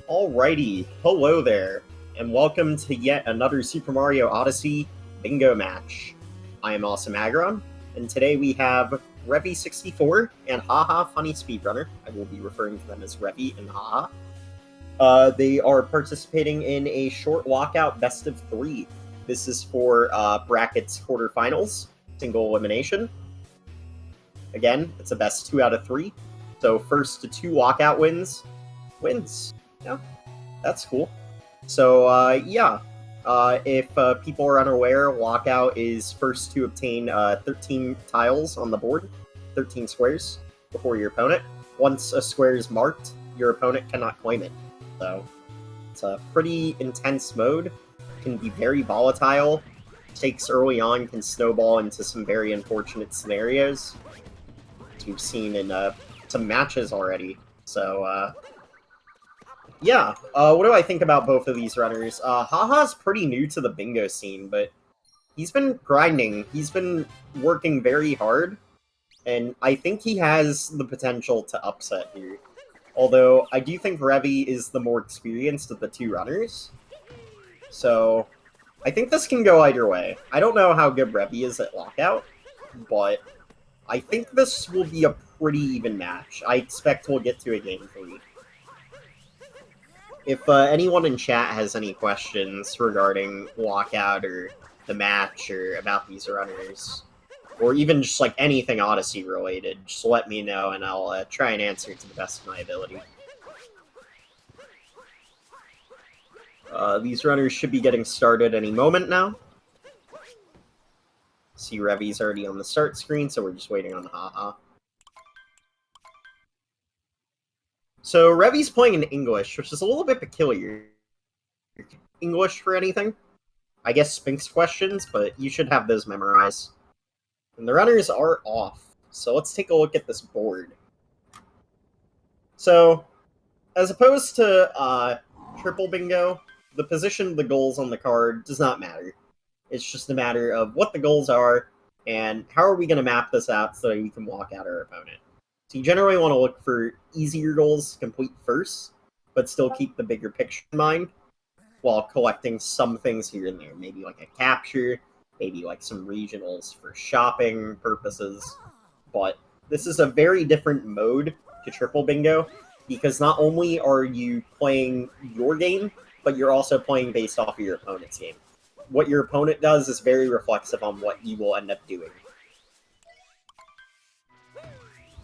Alrighty, hello there, and welcome to yet another Super Mario Odyssey bingo match. I am Awesome Agron, and today we have Revi64 and HaHaFunnySpeedrunner. I will be referring to them as Revi and Haha. They are participating in a short walkout best of 3. This is for brackets quarterfinals, single elimination. Again, it's a best 2 out of 3, so first to 2 walkout wins. Yeah, that's cool. So, if people are unaware, walkout is first to obtain 13 tiles on the board, 13 squares, before your opponent. Once a square is marked, your opponent cannot claim it. So, it's a pretty intense mode. It can be very volatile. Stakes early on can snowball into some very unfortunate scenarios, as we've seen in some matches already. So, what do I think about both of these runners? Haha's pretty new to the bingo scene, but he's been grinding. He's been working very hard, and I think he has the potential to upset here. Although, I do think Revi is the more experienced of the two runners. So, I think this can go either way. I don't know how good Revi is at lockout, but I think this will be a pretty even match. I expect we'll get to a game 3. If anyone in chat has any questions regarding walkout or the match or about these runners, or even just like anything Odyssey related, just let me know and I'll try and answer to the best of my ability. These runners should be getting started any moment now. See, Revi's already on the start screen, so we're just waiting on Haha. So, Revi's playing in English, which is a little bit peculiar. English for anything? I guess Sphinx questions, but you should have those memorized. And the runners are off, so let's take a look at this board. So, as opposed to triple bingo, the position of the goals on the card does not matter. It's just a matter of what the goals are, and how are we going to map this out so that we can walk out our opponent. So you generally want to look for easier goals to complete first, but still keep the bigger picture in mind, while collecting some things here and there. Maybe like a capture, maybe like some regionals for shopping purposes. But this is a very different mode to triple bingo, because not only are you playing your game, but you're also playing based off of your opponent's game. What your opponent does is very reflexive on what you will end up doing.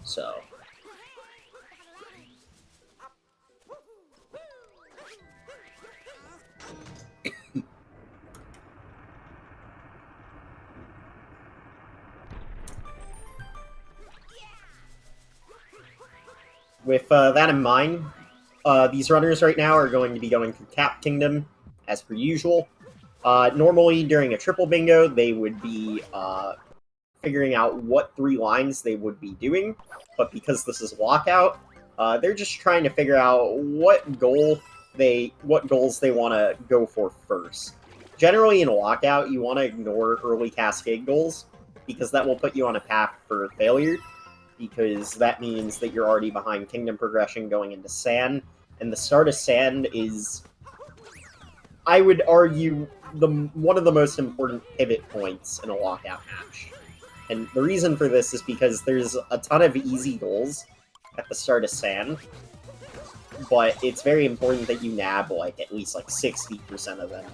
So, with that in mind, these runners right now are going to be going through Cap Kingdom, as per usual. Normally, during a triple bingo, they would be figuring out what 3 lines they would be doing, but because this is walkout, they're just trying to figure out what goals they want to go for first. Generally, in a walkout, you want to ignore early cascade goals, because that will put you on a path for failure, because that means that you're already behind Kingdom progression going into Sand, and the start of Sand is, I would argue, one of the most important pivot points in a walkout match. And the reason for this is because there's a ton of easy goals at the start of Sand, but it's very important that you nab at least 60% of them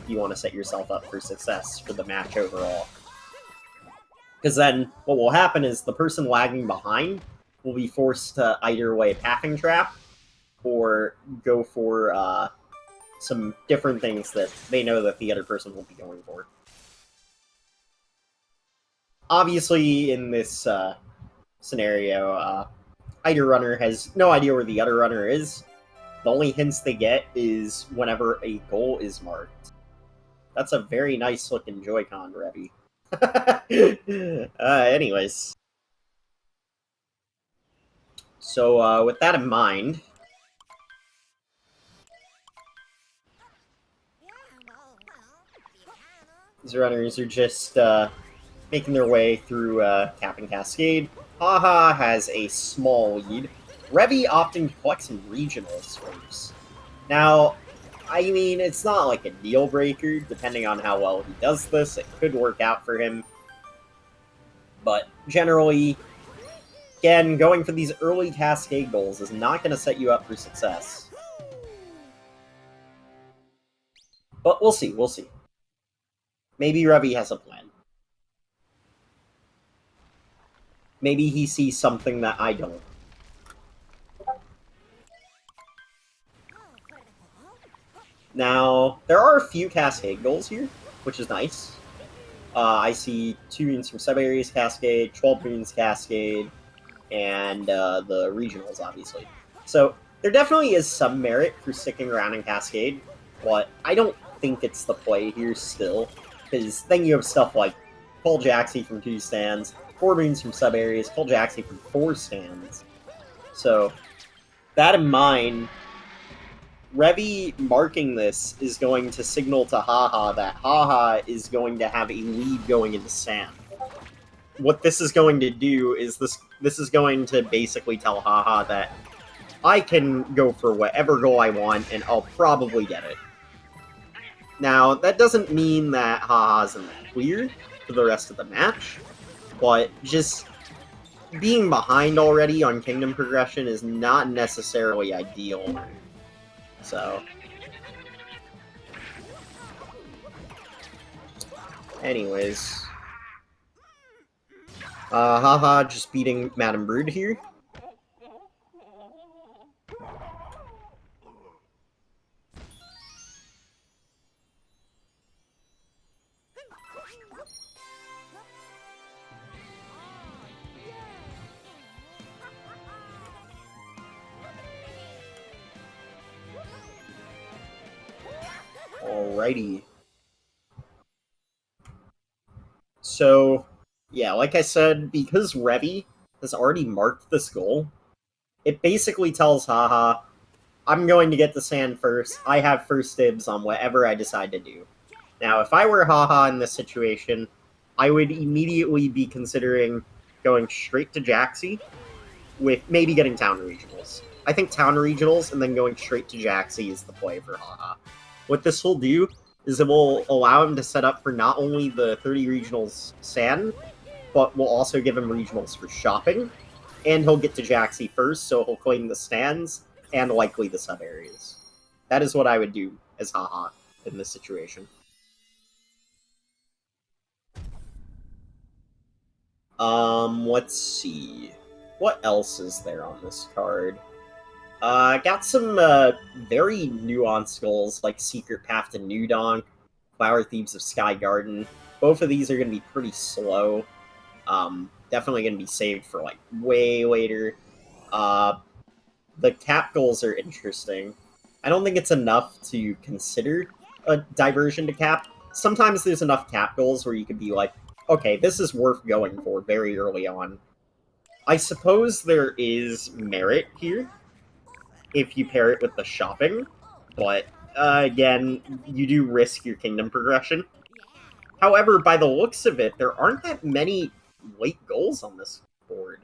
if you want to set yourself up for success for the match overall. Because then what will happen is the person lagging behind will be forced to either way pathing trap or go for some different things that they know that the other person will be going for. Obviously, in this scenario, either runner has no idea where the other runner is. The only hints they get is whenever a goal is marked. That's a very nice looking Joy-Con, Revi. Anyways. So, with that in mind, these runners are just making their way through Cap and Cascade. Haha has a small lead. Revi often collects some regionals first. Now, I mean, it's not like a deal breaker. Depending on how well he does this, it could work out for him. But generally, again, going for these early Cascade goals is not going to set you up for success. But we'll see, we'll see. Maybe Revi has a plan. Maybe he sees something that I don't. Now, there are a few Cascade goals here, which is nice. I see 2 moons from Sub-Areas Cascade, 12 moons Cascade, and the regionals, obviously. So, there definitely is some merit for sticking around in Cascade, but I don't think it's the play here still, because then you have stuff like Cole Jaxie from 2 stands, 4 moons from Sub-Areas, Cole Jaxie from 4 stands. So, that in mind, Revi marking this is going to signal to HaHa that HaHa is going to have a lead going into Sand. What this is going to do is this is going to basically tell HaHa that I can go for whatever goal I want and I'll probably get it. Now, that doesn't mean that HaHa's in the clear for the rest of the match, but just being behind already on Kingdom progression is not necessarily ideal. So, anyways, HaHa just beating Madame Brood here. Alrighty. So, yeah, like I said, because Revi has already marked this goal, it basically tells HaHa, I'm going to get the sand first, I have first dibs on whatever I decide to do. Now, if I were HaHa in this situation, I would immediately be considering going straight to Jaxie, with maybe getting Town Regionals. I think Town Regionals and then going straight to Jaxie is the play for HaHa. What this will do is it will allow him to set up for not only the 30 regionals sand, but will also give him regionals for shopping, and he'll get to Jaxie first, so he'll claim the stands, and likely the sub-areas. That is what I would do as HaHa in this situation. Let's see. What else is there on this card? Got some very nuanced goals, like Secret Path to New Donk, Flower Thieves of Sky Garden. Both of these are going to be pretty slow. Definitely going to be saved for, like, way later. The cap goals are interesting. I don't think it's enough to consider a diversion to cap. Sometimes there's enough cap goals where you could be like, okay, this is worth going for very early on. I suppose there is merit here if you pair it with the shopping, but again, you do risk your kingdom progression. However, by the looks of it, there aren't that many late goals on this board.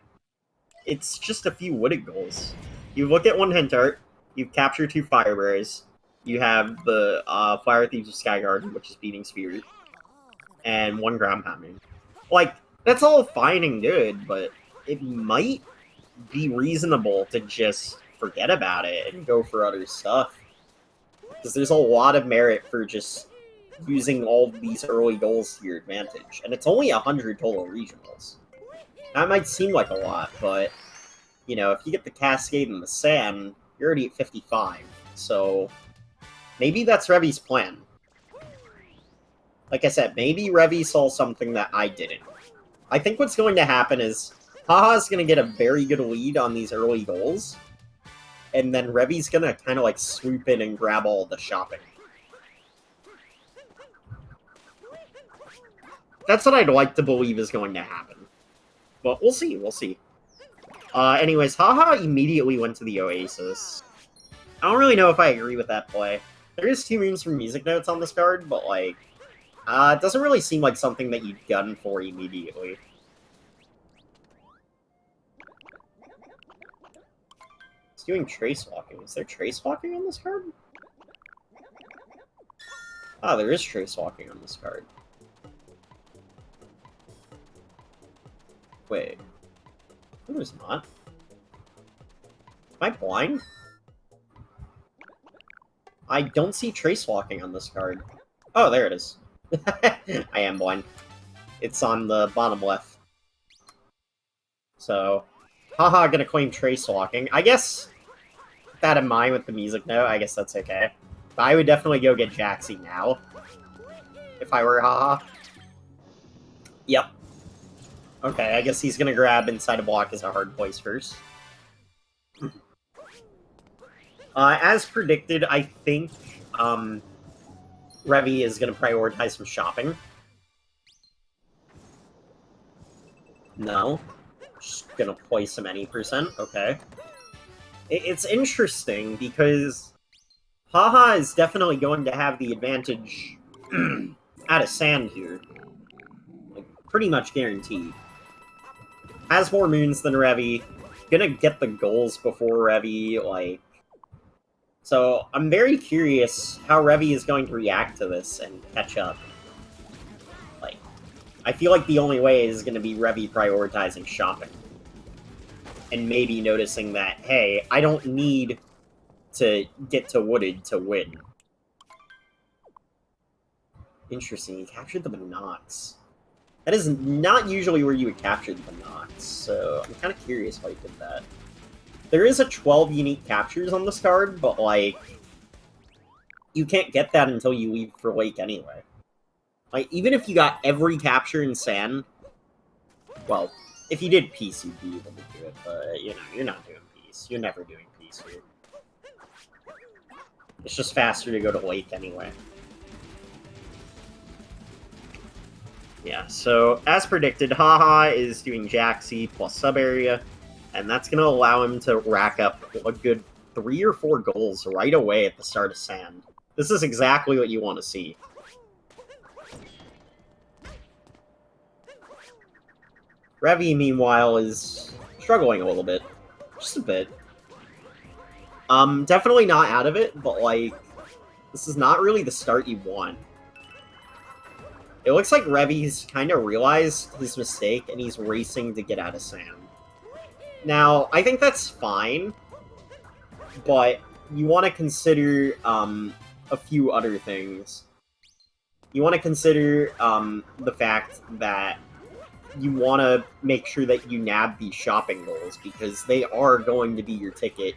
It's just a few wooded goals. You look at one hint art, you've captured 2 firebearers, you have the Flower Thieves of Sky Garden, which is beating Spirit, and 1 ground pounding. Like, that's all fine and good, but it might be reasonable to just forget about it and go for other stuff. Because there's a lot of merit for just using all of these early goals to your advantage. And it's only 100 total regionals. That might seem like a lot, but, you know, if you get the Cascade and the Sand, you're already at 55. So, maybe that's Revi's plan. Like I said, maybe Revi saw something that I didn't. I think what's going to happen is HaHa's going to get a very good lead on these early goals, and then Revi's going to kind of like swoop in and grab all the shopping. That's what I'd like to believe is going to happen. But we'll see, we'll see. Anyways, HaHa immediately went to the Oasis. I don't really know if I agree with that play. There is 2 moons from Music Notes on this card, but like, it doesn't really seem like something that you'd gun for immediately. It's doing trace walking. Is there trace walking on this card? Ah, there is trace walking on this card. Wait. No, there's not. Am I blind? I don't see trace walking on this card. Oh, there it is. I am blind. It's on the bottom left. So, haha, gonna claim trace walking. I guess, with that in mind with the music note, I guess that's okay. But I would definitely go get Jaxie now. If I were haha. Yep. Okay, I guess he's gonna grab inside a block as a hard place first. As predicted, I think Revi is going to prioritize some shopping. No. Just going to play some any percent. Okay. It's interesting because Haha is definitely going to have the advantage out of sand here. Like, pretty much guaranteed. Has more moons than Revi. Gonna get the goals before Revi, like... So, I'm very curious how Revi is going to react to this and catch up. Like, I feel like the only way is going to be Revi prioritizing shopping. And maybe noticing that, hey, I don't need to get to Wooded to win. Interesting, he captured the Monox. That is not usually where you would capture the Monox, so I'm kind of curious why he did that. There is a 12 unique captures on this card, but, like, you can't get that until you leave for Lake anyway. Like, even if you got every capture in Sand, well, if you did Peace, you'd be able to do it, but, you know, you're not doing Peace. You're never doing Peace here. It's just faster to go to Lake anyway. Yeah, so, as predicted, Haha is doing Jaxie plus sub-area, and that's going to allow him to rack up a good 3 or 4 goals right away at the start of Sand. This is exactly what you want to see. Revi, meanwhile, is struggling a little bit. Just a bit. Definitely not out of it, but, like, this is not really the start you want. It looks like Revi's kind of realized his mistake, and he's racing to get out of Sand. Now, I think that's fine, but you want to consider a few other things. You want to consider the fact that you want to make sure that you nab these shopping goals, because they are going to be your ticket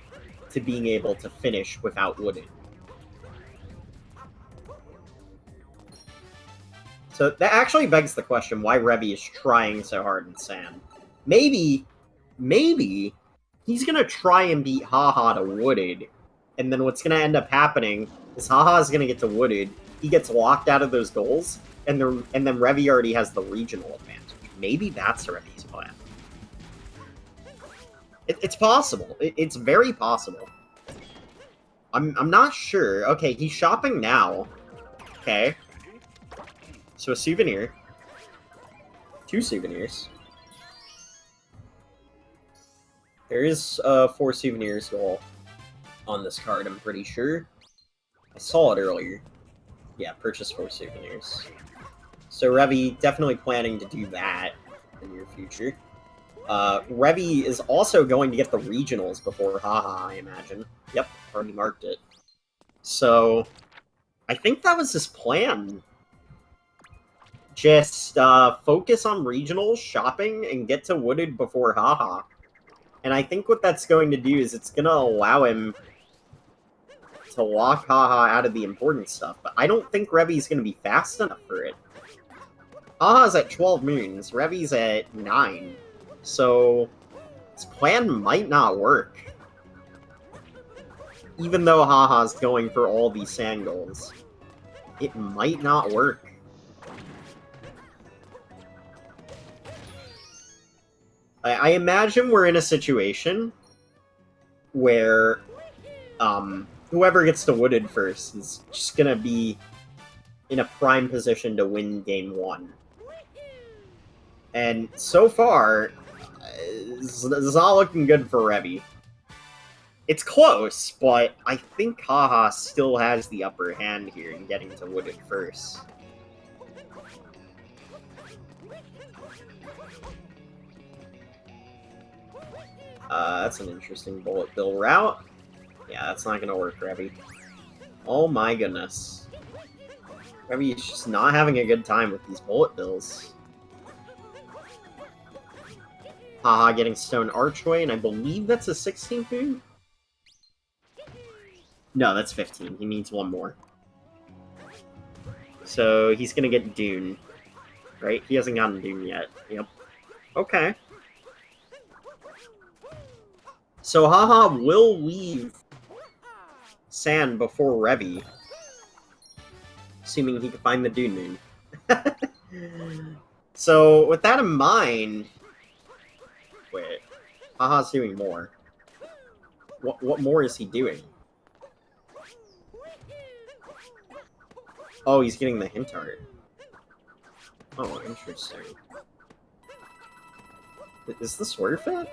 to being able to finish without Wooded. So that actually begs the question why Revi is trying so hard in Sand. Maybe he's going to try and beat Haha to Wooded, and then what's going to end up happening is Haha's going to get to Wooded, he gets locked out of those goals, and then Revi already has the regional advantage. Maybe that's Revi's plan. It's possible. It's very possible. I'm not sure. Okay, he's shopping now. Okay. So a souvenir. 2 souvenirs. There is 4 souvenirs goal on this card, I'm pretty sure. I saw it earlier. Yeah, purchase 4 souvenirs. So Revi definitely planning to do that in the near future. Revi is also going to get the regionals before Haha, I imagine. Yep, already marked it. So, I think that was his plan. Just focus on regionals, shopping, and get to Wooded before Haha. And I think what that's going to do is it's going to allow him to lock Haha out of the important stuff. But I don't think Revi's going to be fast enough for it. Haha's at 12 moons, Revi's at 9. So, his plan might not work. Even though Haha's going for all these sand goals. It might not work. I imagine we're in a situation where whoever gets to Wooded first is just going to be in a prime position to win game 1. And so far, this is not looking good for Revi. It's close, but I think Haha still has the upper hand here in getting to Wooded first. That's an interesting bullet bill route. Yeah, that's not gonna work, Revi. Oh my goodness. Revi is just not having a good time with these bullet bills. Haha getting Stone Archway, and I believe that's a 16th move? No, that's 15. He needs one more. So he's gonna get Dune. Right? He hasn't gotten Dune yet. Yep. Okay. So Haha will leave Sand before Revi. Assuming he can find the Dune Moon. So, with that in mind... Wait. Haha's doing more. What more is he doing? Oh, he's getting the hint art. Oh, interesting. Is this worth it?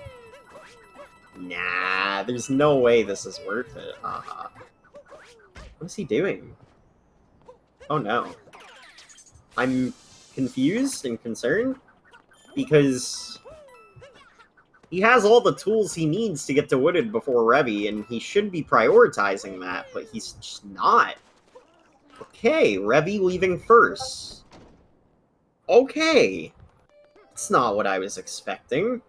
Nah, there's no way this is worth it. Haha. What is he doing? Oh no. I'm confused and concerned because he has all the tools he needs to get to Wooded before Revi, and he should be prioritizing that, but he's just not. Okay, Revi leaving first. Okay. That's not what I was expecting.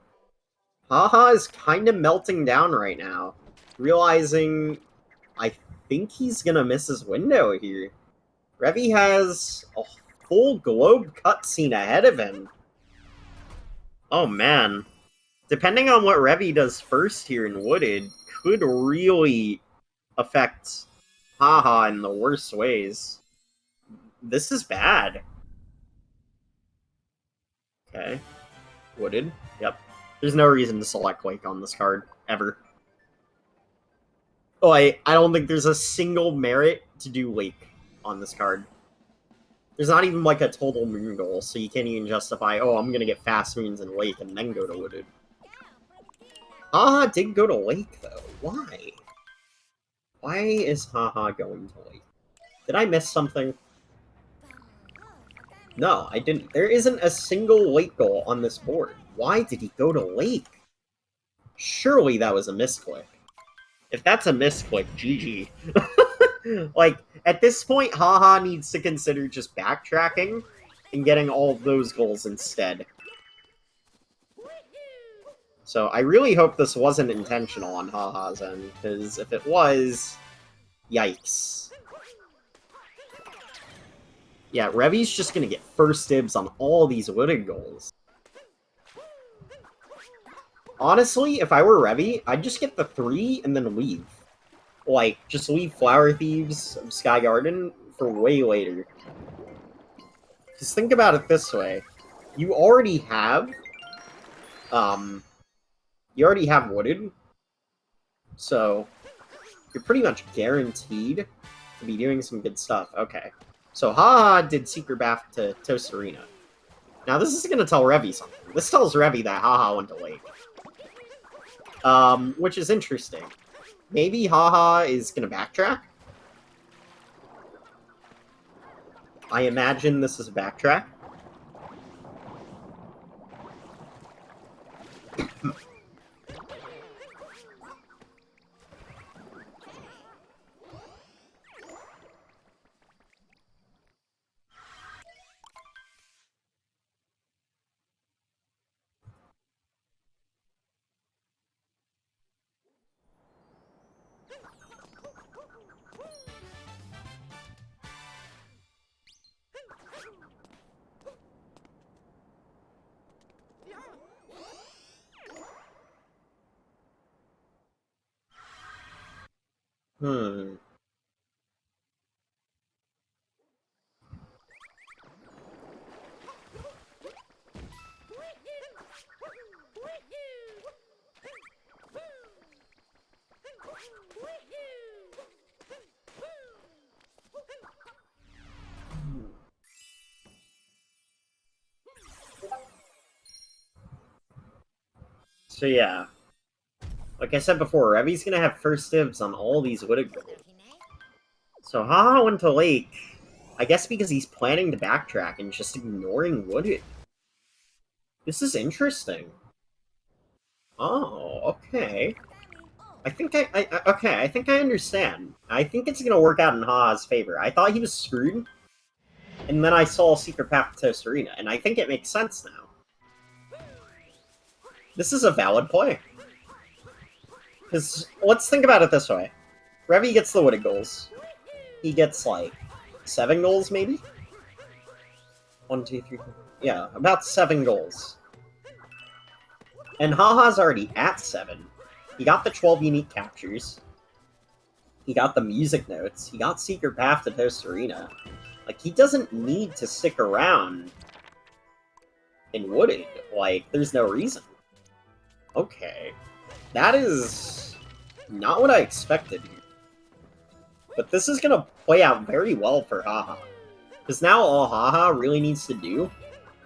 Haha is kind of melting down right now, realizing I think he's gonna miss his window here. Revi has a full globe cutscene ahead of him. Oh man. Depending on what Revi does first here in Wooded, could really affect Haha in the worst ways. This is bad. Okay. Wooded. Yep. There's no reason to select Lake on this card, ever. Oh, I don't think there's a single merit to do Lake on this card. There's not even like a total moon goal, so you can't even justify, oh, I'm gonna get fast moons in Lake and then go to Wooded. Haha did go to Lake, though. Why? Why is Haha going to Lake? Did I miss something? No, I didn't. There isn't a single Lake goal on this board. Why did he go to Lake? Surely that was a misclick. If that's a misclick, GG. Like, at this point, Haha needs to consider just backtracking and getting all of those goals instead. So I really hope this wasn't intentional on Haha's end, because if it was, yikes. Yeah, Revi's just gonna get first dibs on all these Wooded goals. Honestly, if I were Revi, I'd just get the 3 and then leave. Like, just leave Flower Thieves of Sky Garden for way later. Just think about it this way. You already have Wooded, so you're pretty much guaranteed to be doing some good stuff. Okay, so Haha did Secret Bath to Tosarena. Now this is going to tell Revi something. This tells Revi that Haha went to Lake. Which is interesting. Maybe Haha is going to backtrack? I imagine this is a backtrack. Hmm. So yeah. Like I said before, Revi's gonna have first dibs on all these wooded goals. So HaHa went to Lake, I guess because he's planning to backtrack and just ignoring wooded. This is interesting. Oh, okay. I think I think I understand. I think it's gonna work out in HaHa's favor. I thought he was screwed, and then I saw Secret Path to Toast Arena, and I think it makes sense now. This is a valid play. Because, let's think about it this way. Revi gets the wooded goals. He gets, like, 7 goals, maybe? 1, 2, 3, 4. Yeah, about 7 goals. And HaHa's already at 7. He got the 12 unique captures. He got the music notes. He got Secret Path to Toast Arena. Like, he doesn't need to stick around in wooded. Like, there's no reason. Okay. That is not what I expected here. But this is going to play out very well for HaHa. Because now all HaHa really needs to do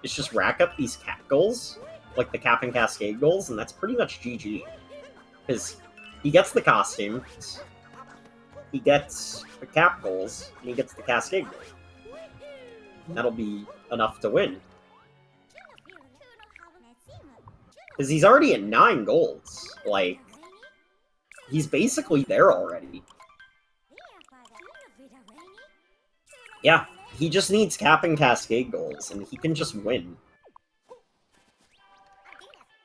is just rack up these cap goals, like the cap and cascade goals, and that's pretty much GG. Because he gets the costumes, he gets the cap goals, and he gets the cascade goals. And that'll be enough to win. Because he's already at 9 goals. Like, he's basically there already. Yeah, he just needs cap and cascade goals, and he can just win.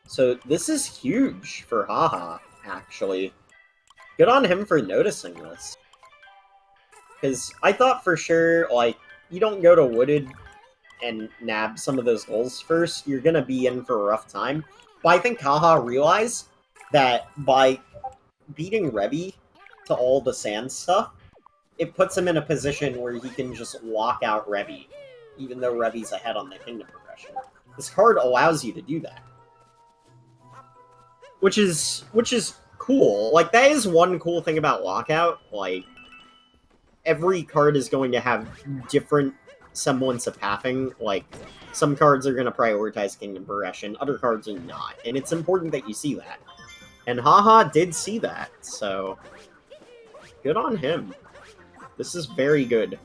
So this is huge for HaHa, actually. Good on him for noticing this. Because I thought for sure, like, you don't go to Wooded and nab some of those goals first, you're gonna be in for a rough time. But I think HaHa realized that by beating Revi to all the sand stuff, it puts him in a position where he can just lock out Revi, even though Revi's ahead on the kingdom progression. This card allows you to do that. Which is cool. Like, that is one cool thing about Lockout. Like, every card is going to have different semblance of pathing. Like, some cards are going to prioritize kingdom progression, other cards are not. And it's important that you see that. And HaHa did see that, so good on him. This is very good.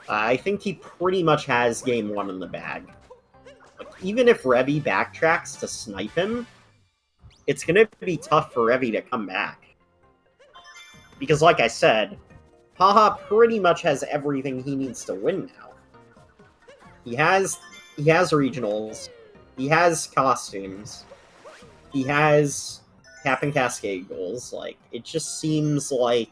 I think he pretty much has game 1 in the bag. Like, even if Revi backtracks to snipe him, it's going to be tough for Revi to come back. Because like I said, HaHa pretty much has everything he needs to win now. He has regionals, he has costumes, he has cap and cascade goals. Like, it just seems like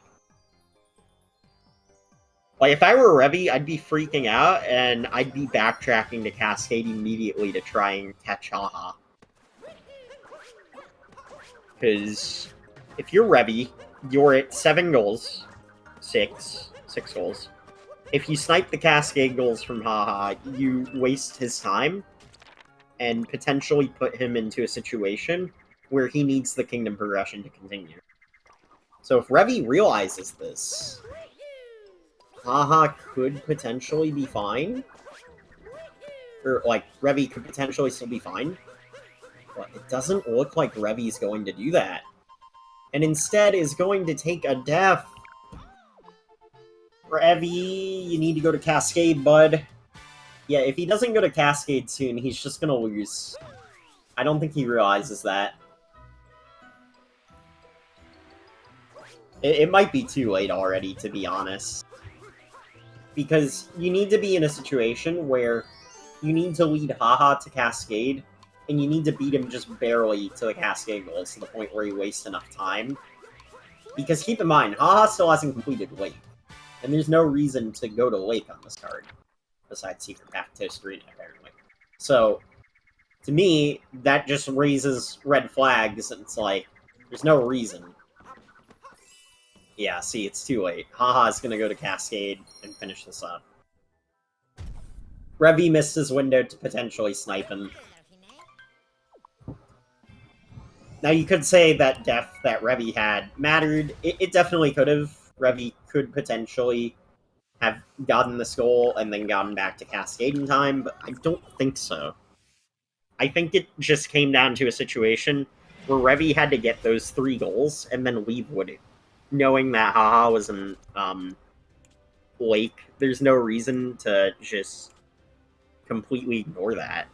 if I were Revi, I'd be freaking out, and I'd be backtracking to Cascade immediately to try and catch HaHa. Because if you're Revi, you're at 7 goals. 6 goals. If you snipe the Cascade goals from HaHa, you waste his time, and potentially put him into a situation where he needs the kingdom progression to continue. So if Revi realizes this, HaHa could potentially be fine. Or, like, Revi could potentially still be fine. But it doesn't look like Revi's going to do that. And instead is going to take a death. Revi, you need to go to Cascade, bud. Yeah, if he doesn't go to Cascade soon, he's just gonna lose. I don't think he realizes that. It might be too late already, to be honest. Because you need to be in a situation where you need to lead HaHa to Cascade, and you need to beat him just barely to the Cascade goals to the point where he wastes enough time. Because keep in mind, HaHa still hasn't completed Lake, and there's no reason to go to Lake on this card, besides Secret Path to Toast Arena, apparently. So, to me, that just raises red flags, and it's like, there's no reason. Yeah, see, it's too late. HaHa's gonna go to Cascade and finish this up. Revi missed his window to potentially snipe him. Now, you could say that death that Revi had mattered. It definitely could have. Revi could potentially have gotten this goal and then gotten back to Cascade in time, but I don't think so. I think it just came down to a situation where Revi had to get those 3 goals and then leave Wooded, knowing that Haha was in Lake. There's no reason to just completely ignore that.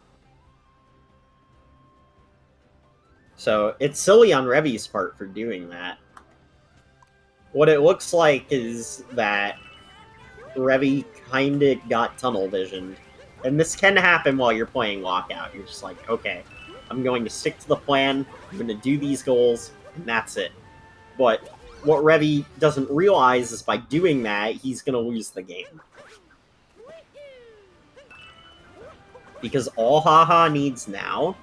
So it's silly on Revi's part for doing that. What it looks like is that Revi kinda got tunnel visioned. And this can happen while you're playing Lockout. You're just like, okay, I'm going to stick to the plan, I'm going to do these goals, and that's it. But what Revi doesn't realize is by doing that, he's going to lose the game. Because all Haha needs now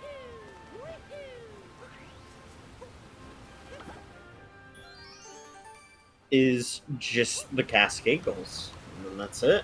is just the Cascade goals. And that's it.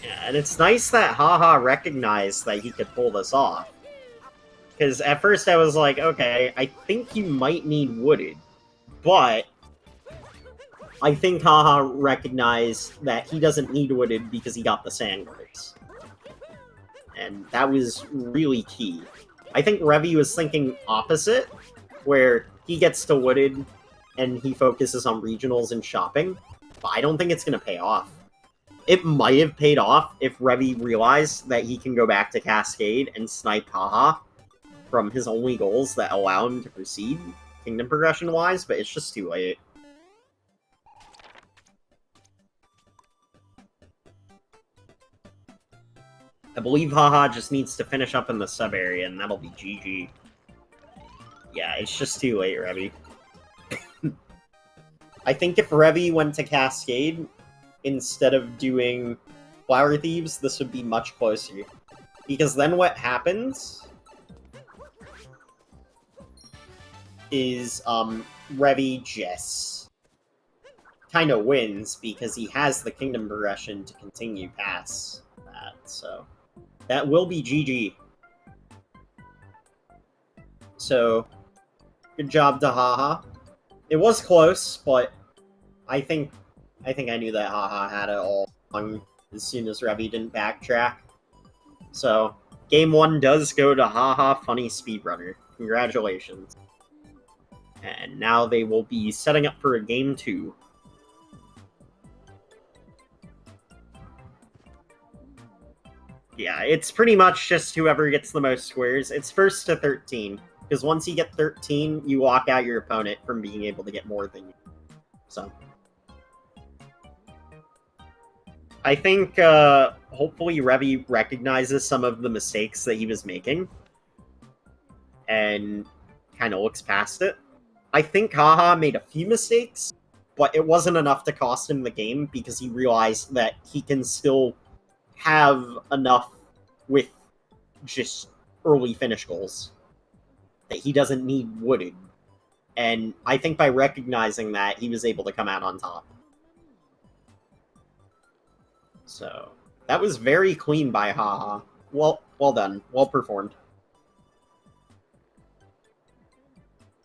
Yeah, and it's nice that Haha recognized that he could pull this off. Because at first I was like, okay, I think you might need Wooded. But I think Haha recognized that he doesn't need Wooded because he got the Sandworks. And that was really key. I think Revi was thinking opposite, where he gets to Wooded and he focuses on regionals and shopping. But I don't think it's going to pay off. It might have paid off if Revi realized that he can go back to Cascade and snipe Haha from his only goals that allow him to proceed, kingdom progression-wise, but it's just too late. I believe Haha just needs to finish up in the sub-area, and that'll be GG. Yeah, it's just too late, Revi. I think if Revi went to Cascade, instead of doing Flower Thieves, this would be much closer. Because then what happens is, Revi just kind of wins because he has the kingdom progression to continue past that, so that will be GG. So, good job to Haha. It was close, but I think I knew that Haha had it all along as soon as Revi didn't backtrack. So, game 1 does go to HaHaFunnySpeedrunner. Congratulations. And now they will be setting up for a game 2. Yeah, it's pretty much just whoever gets the most squares. It's first to 13. Because once you get 13, you lock out your opponent from being able to get more than you. So. I think, hopefully Revi recognizes some of the mistakes that he was making. And kind of looks past it. I think Haha made a few mistakes, but it wasn't enough to cost him the game because he realized that he can still have enough with just early finish goals. That he doesn't need Wooded. And I think by recognizing that, he was able to come out on top. So, that was very clean by Haha. Well done. Well performed.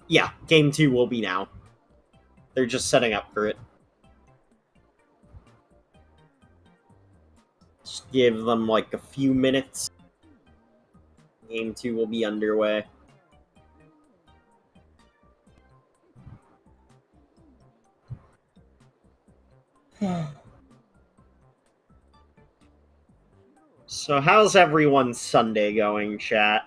Yeah, game 2 will be now. They're just setting up for it. Just give them like a few minutes. Game 2 will be underway. So how's everyone's Sunday going, chat?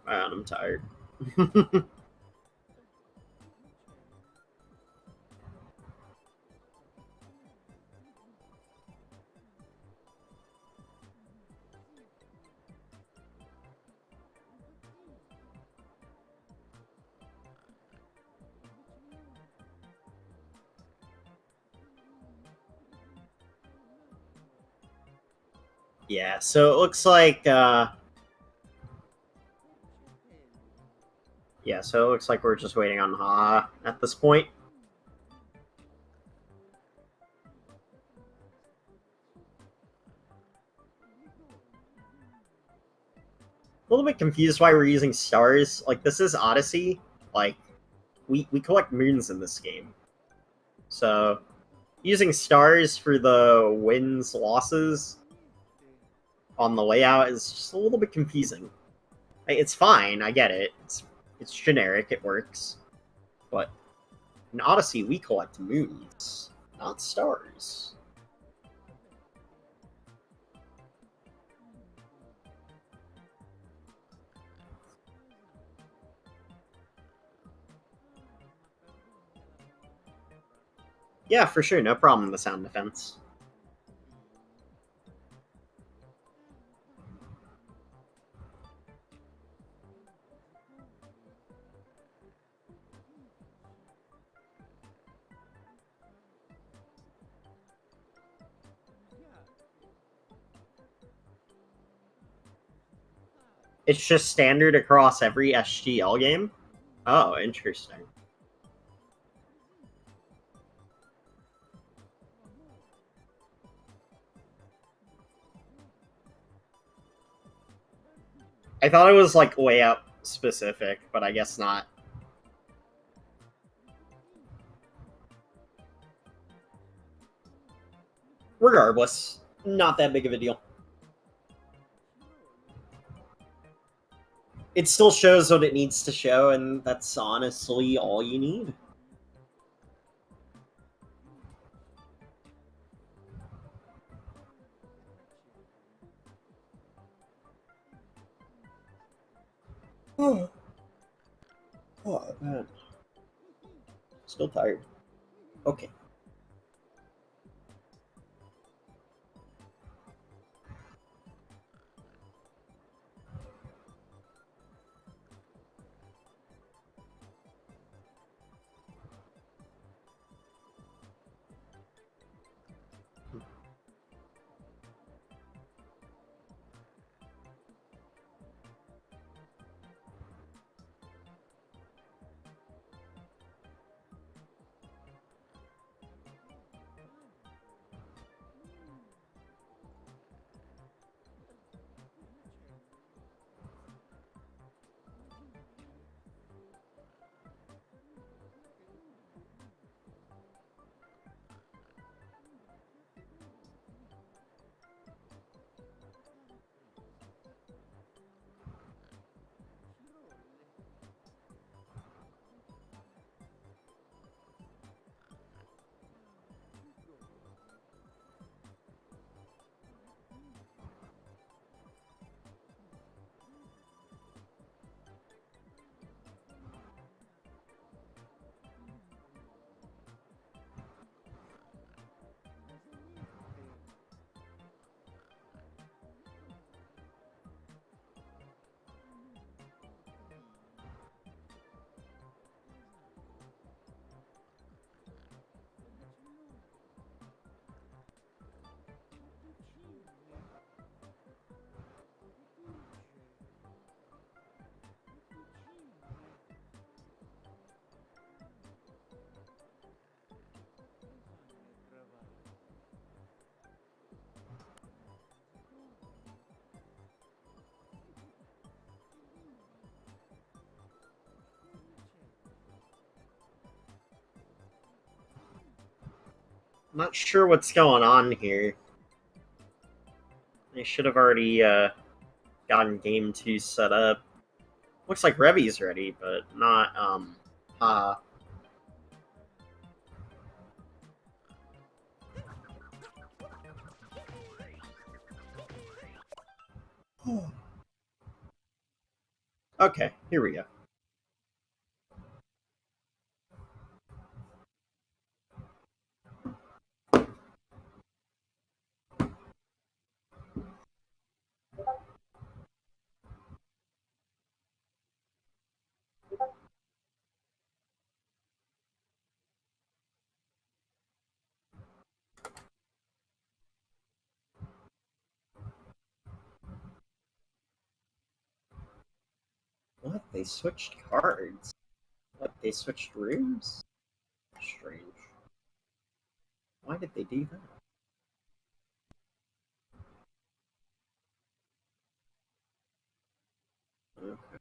Man, I'm tired. Yeah, so it looks like, yeah, so it looks like we're just waiting on Ha at this point. A little bit confused why we're using stars. Like, this is Odyssey. Like, we collect moons in this game. So, using stars for the wins, losses on the layout is just a little bit confusing. It's fine, I get it. It's generic, it works. But in Odyssey, we collect moons, not stars. Yeah, for sure, no problem with the sound defense. It's just standard across every SGL game? Oh, interesting. I thought it was, like, layout specific, but I guess not. Regardless, not that big of a deal. It still shows what it needs to show, and that's honestly all you need. Oh, man. Still tired. Okay. I'm not sure what's going on here. I should have already gotten game 2 set up. Looks like Revi's ready, but not Ha. Okay, here we go. They switched cards. What? They switched rooms? Strange. Why did they do that? Okay.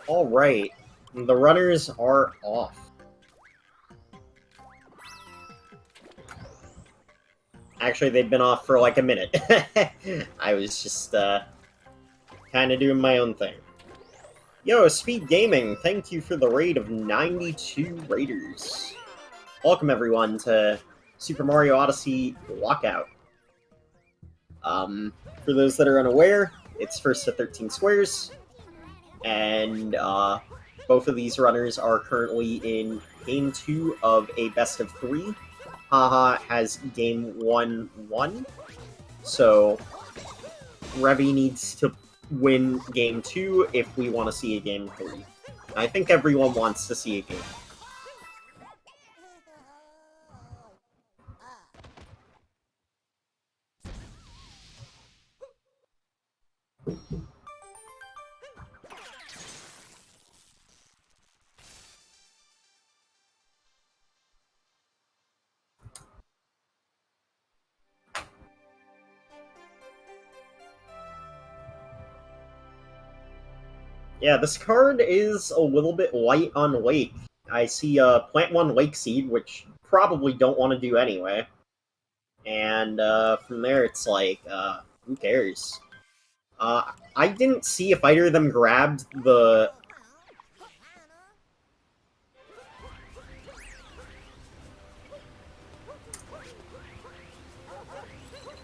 Alright, the runners are off. Actually, they've been off for like a minute. I was just, kind of doing my own thing. Yo, SpeedGaming, thank you for the raid of 92 raiders. Welcome, everyone, to Super Mario Odyssey Lockout. For those that are unaware, it's first to 13 squares. And both of these runners are currently in Game 2 of a best of 3. Haha has Game 1 won, so Revi needs to win Game 2 if we want to see a Game 3. I think everyone wants to see a Game 3. Yeah, this card is a little bit light on Lake. I see Plant 1 Lake Seed, which probably don't want to do anyway. And from there, it's like, who cares? I didn't see if either of them grabbed the...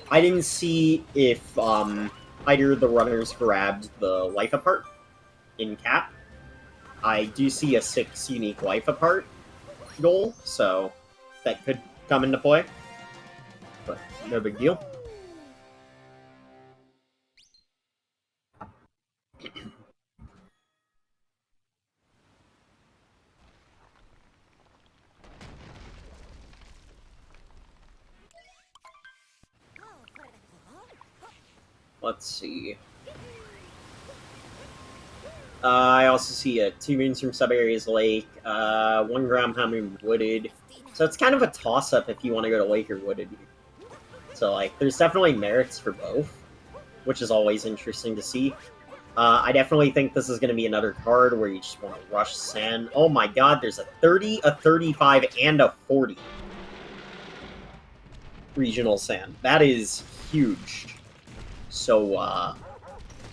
I didn't see if either of the runners grabbed the life apart in cap. I do see a 6 unique life apart goal, so that could come into play. But no big deal. Let's see. I also see 2 moons from Sub-Areas Lake, 1 Ground Pound Wooded. So it's kind of a toss-up if you want to go to Lake or Wooded. So, like, there's definitely merits for both, which is always interesting to see. I definitely think this is going to be another card where you just want to rush sand. Oh my god, there's a 30, a 35, and a 40 regional sand. That is huge. So,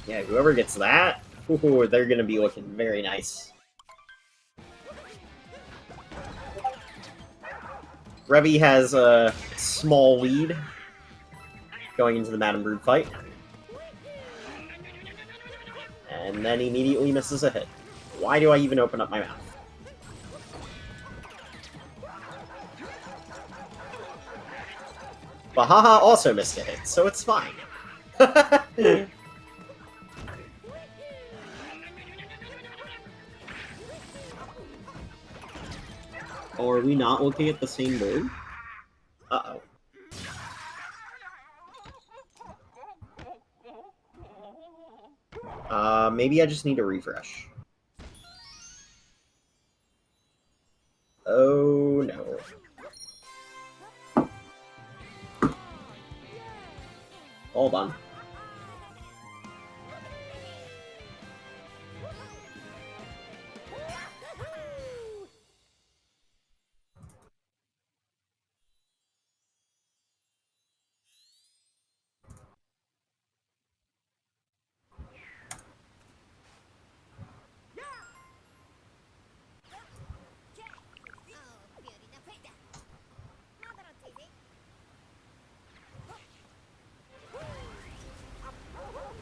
yeah, whoever gets that, ooh, they're going to be looking very nice. Revi has a small lead going into the Madame Brood fight. And then immediately misses a hit. Why do I even open up my mouth? But HaHa also missed a hit, so it's fine. Oh, are we not looking at the same board? Uh-oh. Maybe I just need to refresh. Oh, no. Hold on.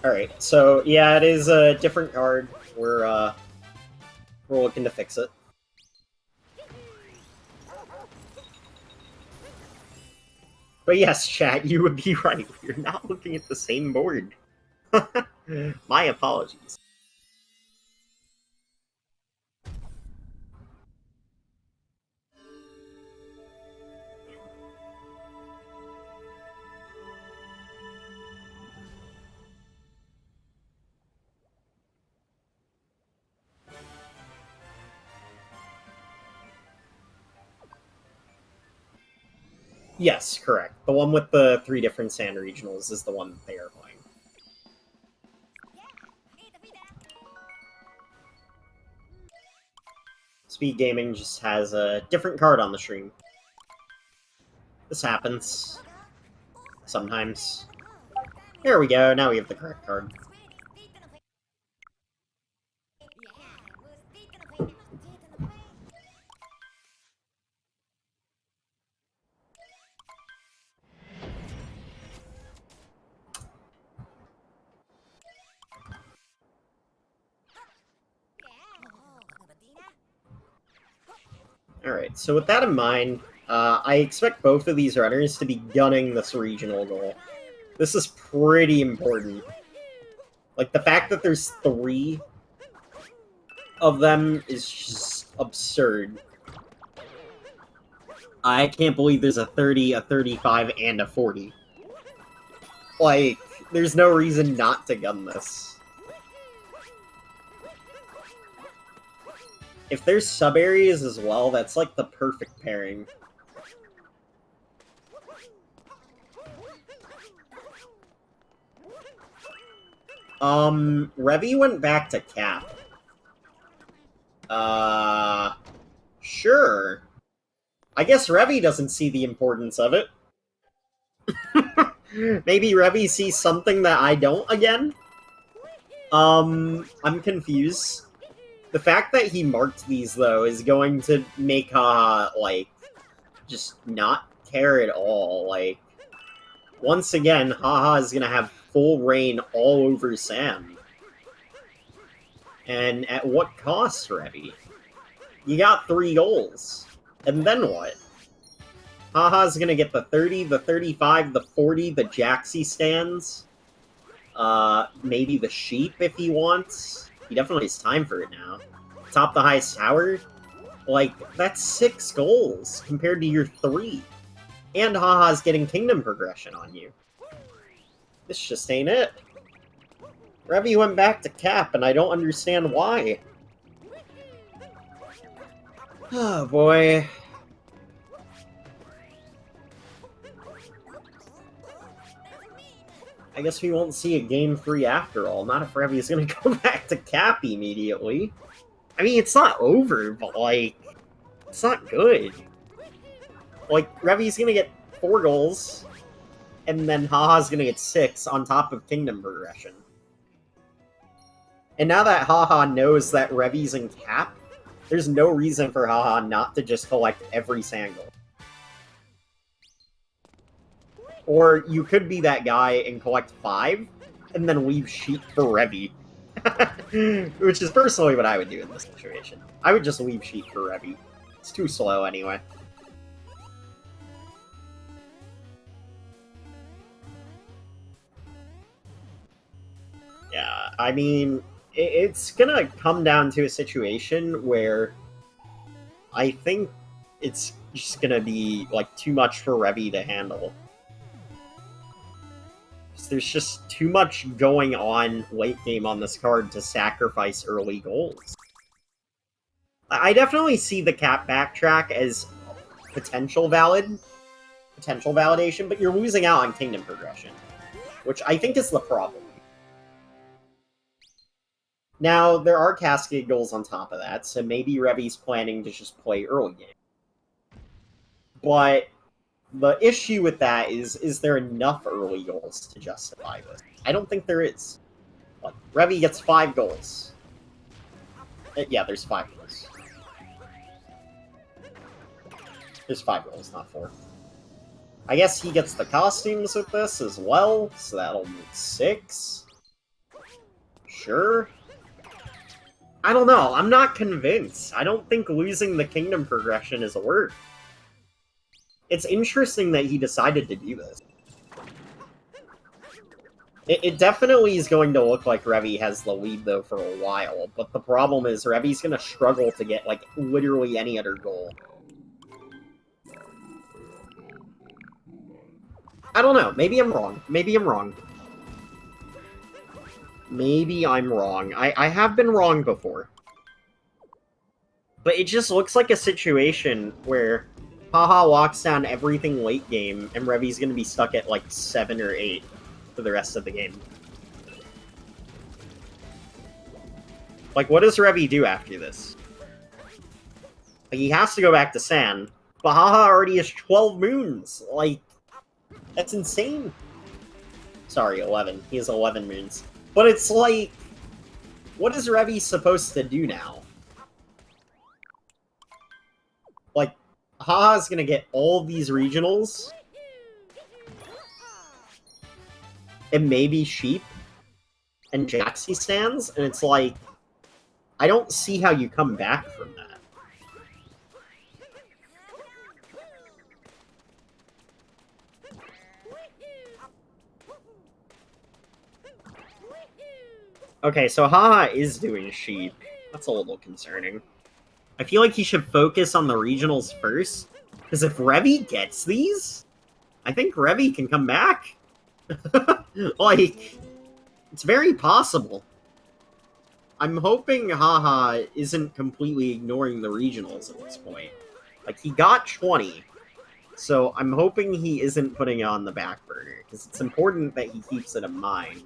Alright, so yeah, it is a different card. We're looking to fix it. But yes, chat, you would be right. You're not looking at the same board. My apologies. Yes, correct. The one with the 3 different sand regionals is the one that they are playing. SpeedGaming just has a different card on the stream. This happens. Sometimes. Here we go, now we have the correct card. Alright, so with that in mind, I expect both of these runners to be gunning this regional goal. This is pretty important. Like, the fact that there's 3 of them is just absurd. I can't believe there's a 30, a 35, and a 40. Like, there's no reason not to gun this. If there's sub-areas as well, that's like the perfect pairing. Revi went back to cap. Sure. I guess Revi doesn't see the importance of it. Maybe Revi sees something that I don't again? I'm confused. The fact that he marked these, though, is going to make HaHa, like, just not care at all. Like, once again, HaHa is gonna have full reign all over Sam. And at what cost, Revi? You got 3 goals. And then what? HaHa's gonna get the 30, the 35, the 40, the Jaxi stands. Maybe the sheep if he wants. He definitely has time for it now. Top the highest tower? Like, that's 6 goals compared to your 3. And HaHa's getting kingdom progression on you. This just ain't it. Revi went back to cap, and I don't understand why. Oh, boy. I guess we won't see a Game 3 after all. Not if Revi's gonna go back to Cap immediately. I mean, it's not over, but, like, it's not good. Like, Revi's gonna get 4 goals, and then HaHa's gonna get 6 on top of Kingdom progression. And now that HaHa knows that Revi's in Cap, there's no reason for HaHa not to just collect every sand goal. Or you could be that guy and collect 5, and then leave Sheep for Revi. Which is personally what I would do in this situation. I would just leave Sheep for Revi. It's too slow anyway. Yeah, I mean, it's gonna come down to a situation where I think it's just gonna be, like, too much for Revi to handle. There's just too much going on late game on this card to sacrifice early goals. I definitely see the Cap backtrack as potential validation, but you're losing out on Kingdom progression, which I think is the problem. Now, there are Cascade goals on top of that, so maybe Revi's planning to just play early game. But the issue with that is there enough early goals to justify this? I don't think there is. Like, Revi gets 5 goals. Yeah, there's 5 goals. There's 5 goals, not 4. I guess he gets the costumes with this as well, so that'll make 6. Sure. I don't know, I'm not convinced. I don't think losing the Kingdom progression is a word. It's interesting that he decided to do this. It definitely is going to look like Revi has the lead, though, for a while, but the problem is Revi's going to struggle to get, like, literally any other goal. I don't know. Maybe I'm wrong. Maybe I'm wrong. Maybe I'm wrong. I have been wrong before. But it just looks like a situation where HaHa locks down everything late game, and Revi's going to be stuck at, like, 7 or 8 for the rest of the game. Like, what does Revi do after this? Like, he has to go back to San, but HaHa already has 12 moons! Like, that's insane! Sorry, 11. He has 11 moons. But it's like, what is Revi supposed to do now? Like, HaHa's gonna get all of these regionals, and maybe Sheep, and Jaxi stands, and it's like, I don't see how you come back from that. Okay, so HaHa is doing Sheep. That's a little concerning. I feel like he should focus on the regionals first, because if Revi gets these, I think Revi can come back. Like, it's very possible. I'm hoping HaHa isn't completely ignoring the regionals at this point. Like, he got 20, so I'm hoping he isn't putting it on the back burner, because it's important that he keeps it in mind.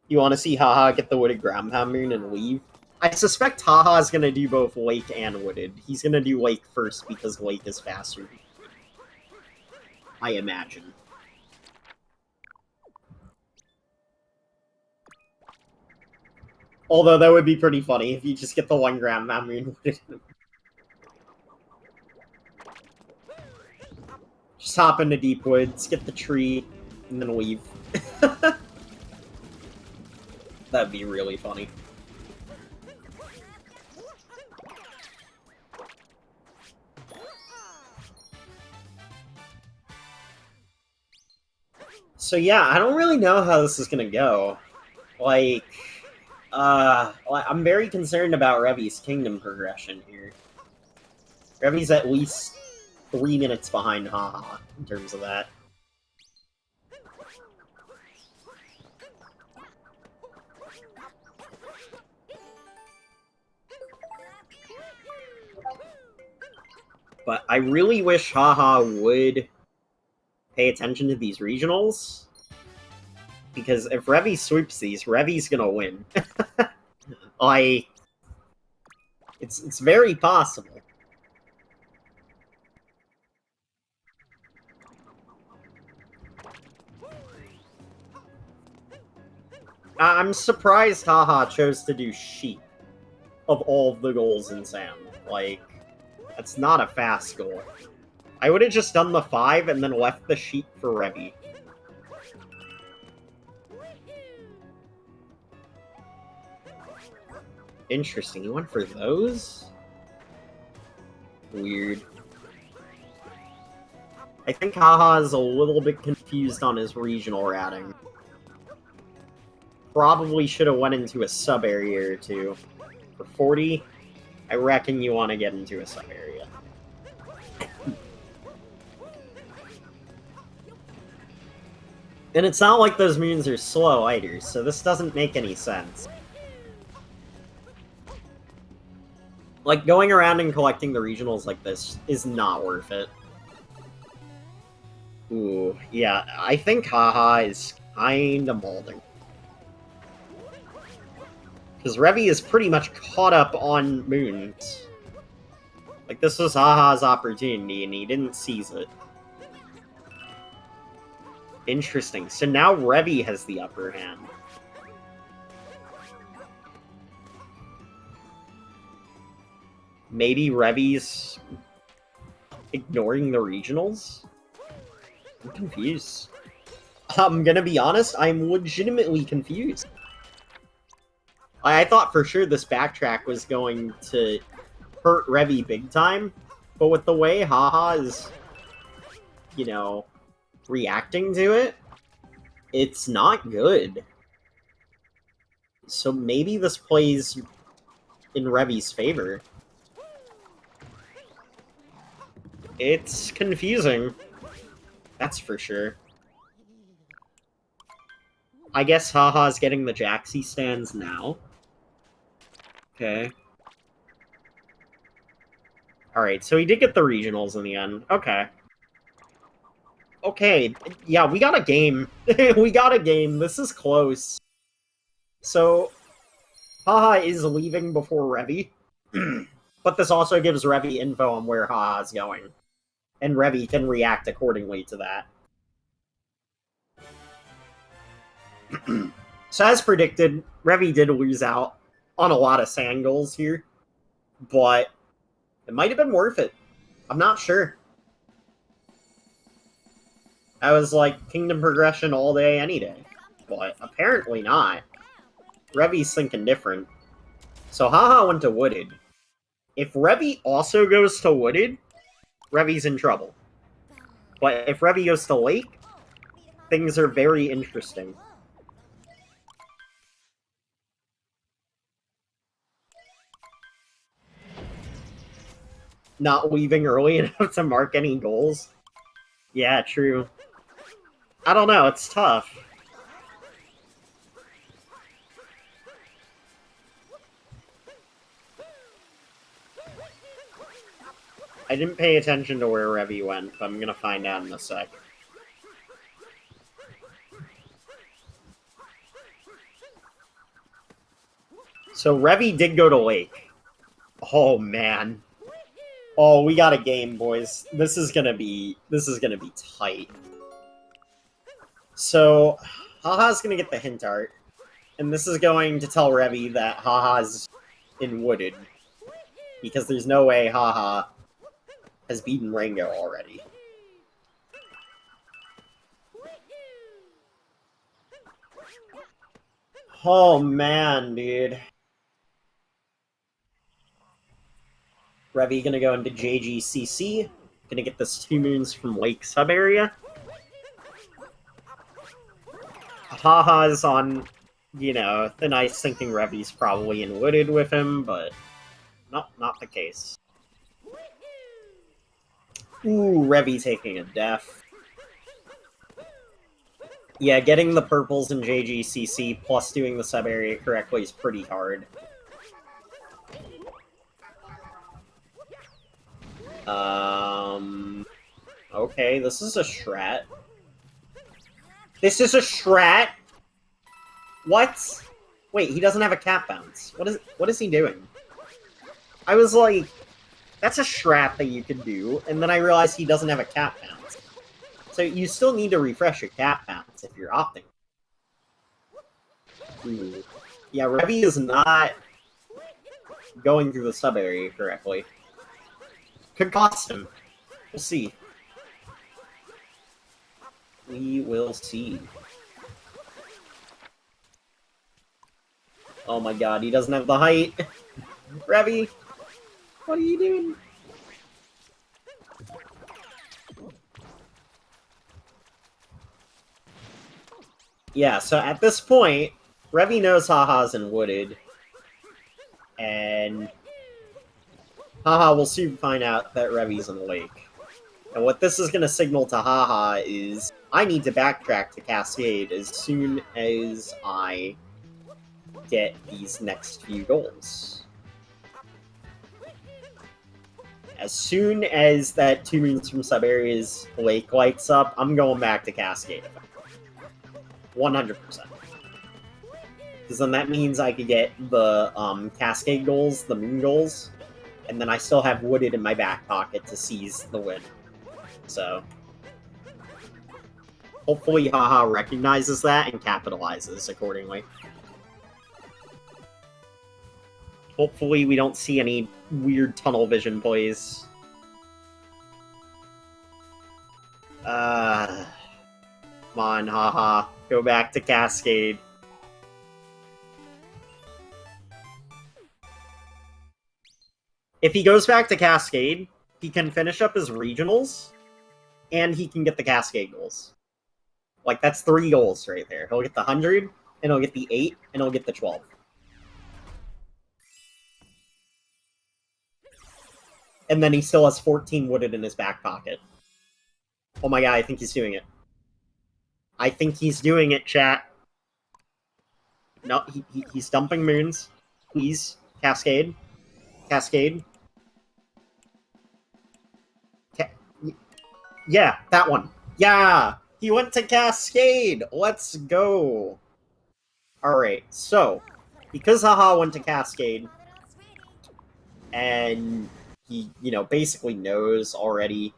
You want to see HaHa get the Wooded Ground Pound Moon and leave? I suspect HaHa is going to do both Lake and Wooded. He's going to do Lake first because Lake is faster. I imagine. Although that would be pretty funny if you just get the 1 Ground Pound Moon Wooded. Just hop into Deep Woods, get the tree, and then leave. That'd be really funny. So yeah, I don't really know how this is gonna go. Like, I'm very concerned about Revi's Kingdom progression here. Revi's at least 3 minutes behind HaHa in terms of that. But I really wish Haha would pay attention to these regionals. Because if Revi sweeps these, Revi's gonna win. Like, it's very possible. I'm surprised Haha chose to do sheep of all of the goals in Sam. Like, that's not a fast goal. I would have just done the 5 and then left the sheep for Revi. Interesting, you went for those? Weird. I think Haha is a little bit confused on his regional routing. Probably should have went into a sub-area or two. For 40, I reckon you want to get into a sub-area. And it's not like those moons are slow either, so this doesn't make any sense. Like, going around and collecting the regionals like this is not worth it. Ooh, yeah, I think Haha is kinda molding. Because Revi is pretty much caught up on moons. Like, this was Haha's opportunity, and he didn't seize it. Interesting. So now Revi has the upper hand. Maybe Revi's ignoring the regionals? I'm confused. I'm gonna be honest, I'm legitimately confused. I thought for sure this backtrack was going to hurt Revi big time, but with the way Haha is, you know, reacting to it, it's not good. So maybe this plays in Revi's favor. It's confusing. That's for sure. I guess Haha's getting the Jaxi stands now. Okay. Alright, so he did get the regionals in the end. Okay. Okay, yeah, we got a game. We got a game. This is close. So, Haha is leaving before Revi. But this also gives Revi info on where Haha's going. And Revi can react accordingly to that. So as predicted, Revi did lose out on a lot of sand goals here. But it might have been worth it. I'm not sure. I was like, kingdom progression all day, any day. But apparently not. Revi's thinking different. So Haha went to Wooded. If Revi also goes to Wooded, Revi's in trouble. But if Revi goes to Lake, things are very interesting. Not leaving early enough to mark any goals. Yeah, true. I don't know, it's tough. I didn't pay attention to where Revi went, but I'm gonna find out in a sec. So Revi did go to Lake. Oh man. Oh, we got a game, boys. This is gonna be tight. So Haha's gonna get the hint art, and this is going to tell Revi that Haha's in Wooded. Because there's no way Haha has beaten Rango already. Oh man, dude. Revi gonna go into JGCC. Gonna get this 2 moons from Lake sub-area. Haha's on, you know, thin ice, thinking Revi's probably in Wooded with him, but not the case. Ooh, Revi taking a death. Yeah, getting the purples in JGCC plus doing the sub-area correctly is pretty hard. Okay, this is a Shrat. This is a Shrat? What? Wait, he doesn't have a cap bounce. What is he doing? I was like, that's a Shrat that you could do, and then I realized he doesn't have a cap bounce. So you still need to refresh your cap bounce if you're opting. Ooh. Yeah, Revi is not going through the sub area correctly. Could cost him. We'll see. We will see. Oh my god, he doesn't have the height. Revi, what are you doing? Yeah, so at this point, Revi knows HaHa's in Wooded. And HaHa will soon find out that Revi's in the lake. And what this is going to signal to HaHa is, I need to backtrack to Cascade as soon as I get these next few goals. As soon as that 2 moons from sub-areas lake lights up, I'm going back to Cascade. 100%. Because then that means I could get the Cascade goals, the moon goals, and then I still have Wooded in my back pocket to seize the win. So, hopefully HaHa recognizes that and capitalizes accordingly. Hopefully we don't see any weird tunnel vision plays. Come on, HaHa. Go back to Cascade. If he goes back to Cascade, he can finish up his regionals, and he can get the Cascade goals. Like, that's 3 goals right there. He'll get the 100, and he'll get the 8, and he'll get the 12. And then he still has 14 Wooded in his back pocket. Oh my god, I think he's doing it. I think he's doing it, chat. No, he's dumping moons. Please. Cascade. Cascade. Yeah, that one. Yeah! He went to Cascade! Let's go! Alright, so, because HaHa went to Cascade, and he, basically knows already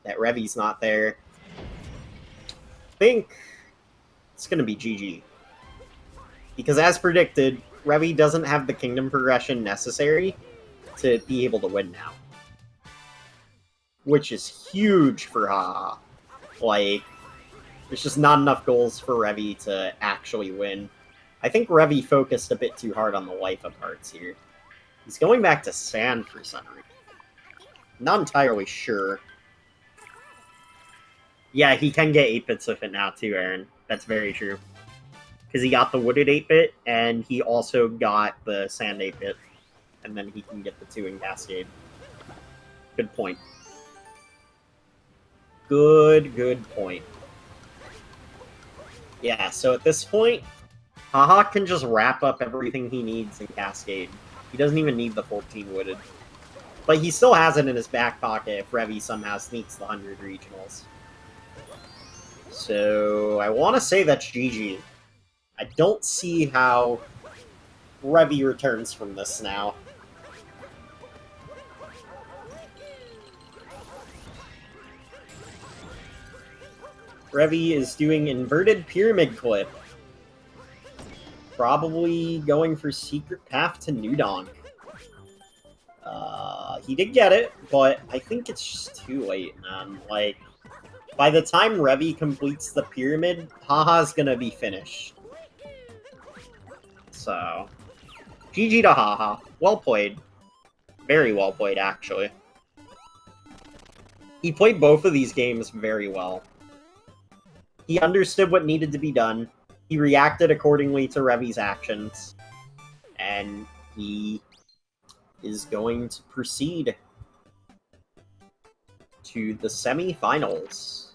that Revi's not there, I think it's gonna be GG. Because as predicted, Revi doesn't have the kingdom progression necessary to be able to win now. Which is huge for HaHa. Like, there's just not enough goals for Revi to actually win. I think Revi focused a bit too hard on the life of parts here. He's going back to sand for some reason. Not entirely sure. Yeah, he can get 8-bits with it now too, Aaron. That's very true. Because he got the Wooded 8-bit, and he also got the sand 8-bit. And then he can get the 2 in Cascade. Good point. Good point. Yeah, so at this point, HaHa can just wrap up everything he needs in Cascade. He doesn't even need the 14 Wooded. But he still has it in his back pocket if Revi somehow sneaks the 100 regionals. So, I want to say that's GG. I don't see how Revi returns from this now. Revi is doing inverted pyramid clip. Probably going for secret path to New Donk. He did get it, but I think it's just too late, man. Like, by the time Revi completes the pyramid, HaHa's gonna be finished. So, GG to HaHa. Well played. Very well played, actually. He played both of these games very well. He understood what needed to be done. He reacted accordingly to Revi's actions. And he is going to proceed to the semi-finals.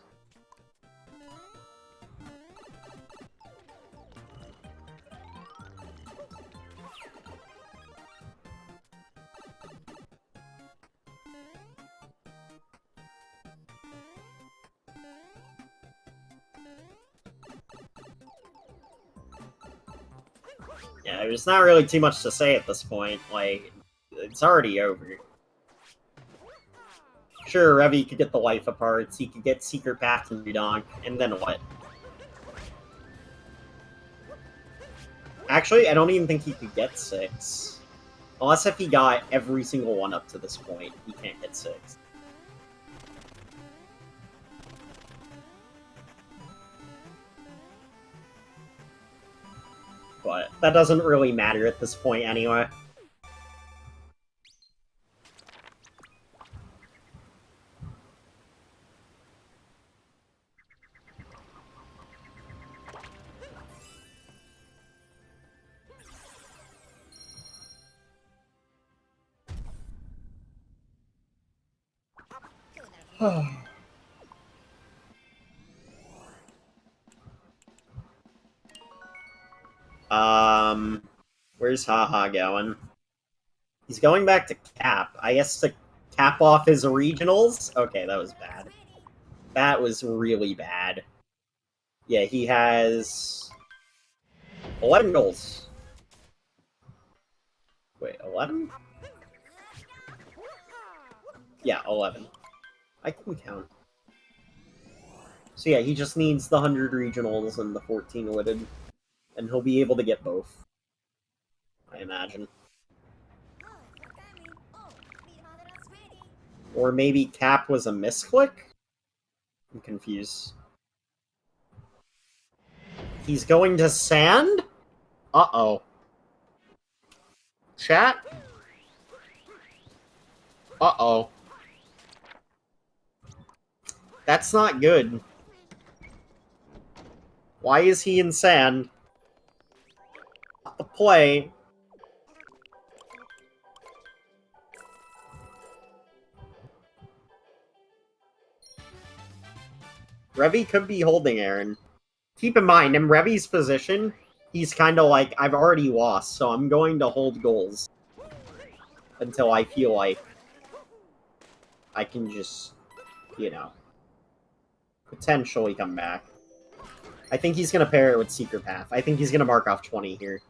Yeah, there's not really too much to say at this point. Like, it's already over. Sure, Revi could get the life apart, he could get Secret Path and Redonk, and then what? Actually, I don't even think he could get 6. Unless if he got every single one up to this point, he can't get 6. But that doesn't really matter at this point anyway. Where's Haha going? He's going back to Cap. I guess to cap off his regionals? Okay, that was bad. That was really bad. Yeah, he has 11 goals. Wait, 11? Yeah, 11. I can count. So yeah, he just needs the 100 regionals and the 14 lidded. And he'll be able to get both. I imagine. Or maybe Cap was a misclick? I'm confused. He's going to Sand? Uh-oh. Chat? Uh-oh. That's not good. Why is he in Sand? Not the play. Revi could be holding Aaron. Keep in mind, in Revi's position, he's kind of like, I've already lost, so I'm going to hold goals. Until I feel like I can just, you know, potentially come back. I think he's going to pair it with Secret Path. I think he's going to mark off 20 here.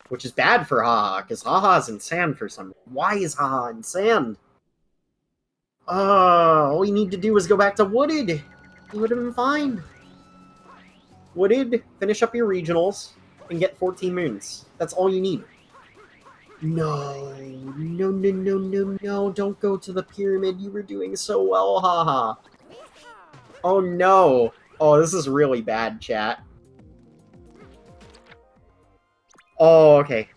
Which is bad for Haha, because Haha's in Sand for some reason. Why is Haha in Sand? All we need to do is go back to Wooded. He would have been fine. Wooded, finish up your regionals, and get 14 moons. That's all you need. No, no, no, no, no, no, don't go to the pyramid. You were doing so well, Haha. Oh no. Oh, this is really bad, chat. Oh, okay.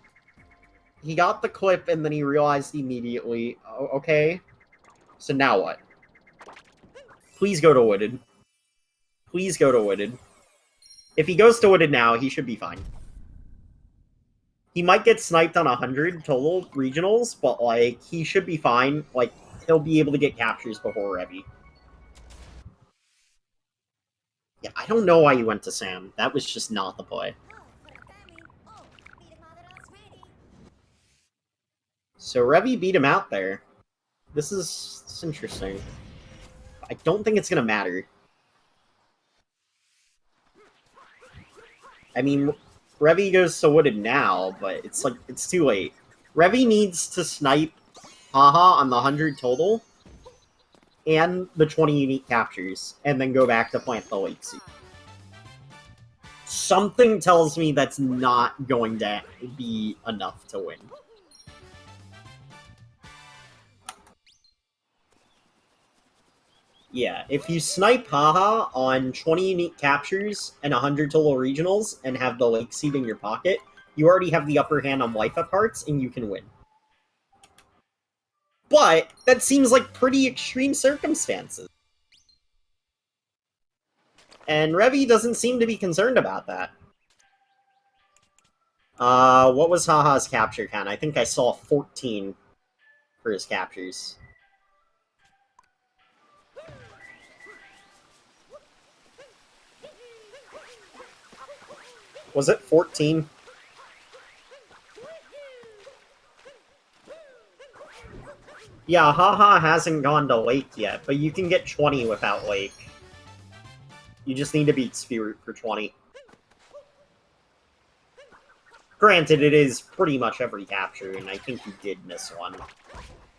He got the clip and then he realized immediately. Oh, okay. So now what? Please go to Wooded. Please go to Wooded. If he goes to Wooded now, he should be fine. He might get sniped on 100 total regionals, but, like, he should be fine. Like, he'll be able to get captures before Revi. Yeah, I don't know why he went to Sam. That was just not the play. So Revi beat him out there. This is interesting. I don't think it's going to matter. I mean, Revi goes to Wooded now, but it's like, it's too late. Revi needs to snipe Haha on the 100 total and the 20 unique captures, and then go back to plant the late seed. Something tells me that's not going to be enough to win. Yeah, if you snipe Haha on 20 unique captures and 100 total regionals and have the lake seed in your pocket, you already have the upper hand on life up parts and you can win. But that seems like pretty extreme circumstances. And Revi doesn't seem to be concerned about that. What was Haha's capture count? I think I saw 14 for his captures. Was it 14? Yeah, Haha hasn't gone to Lake yet, but you can get 20 without Lake. You just need to beat Spirit for 20. Granted, it is pretty much every capture, and I think you did miss one.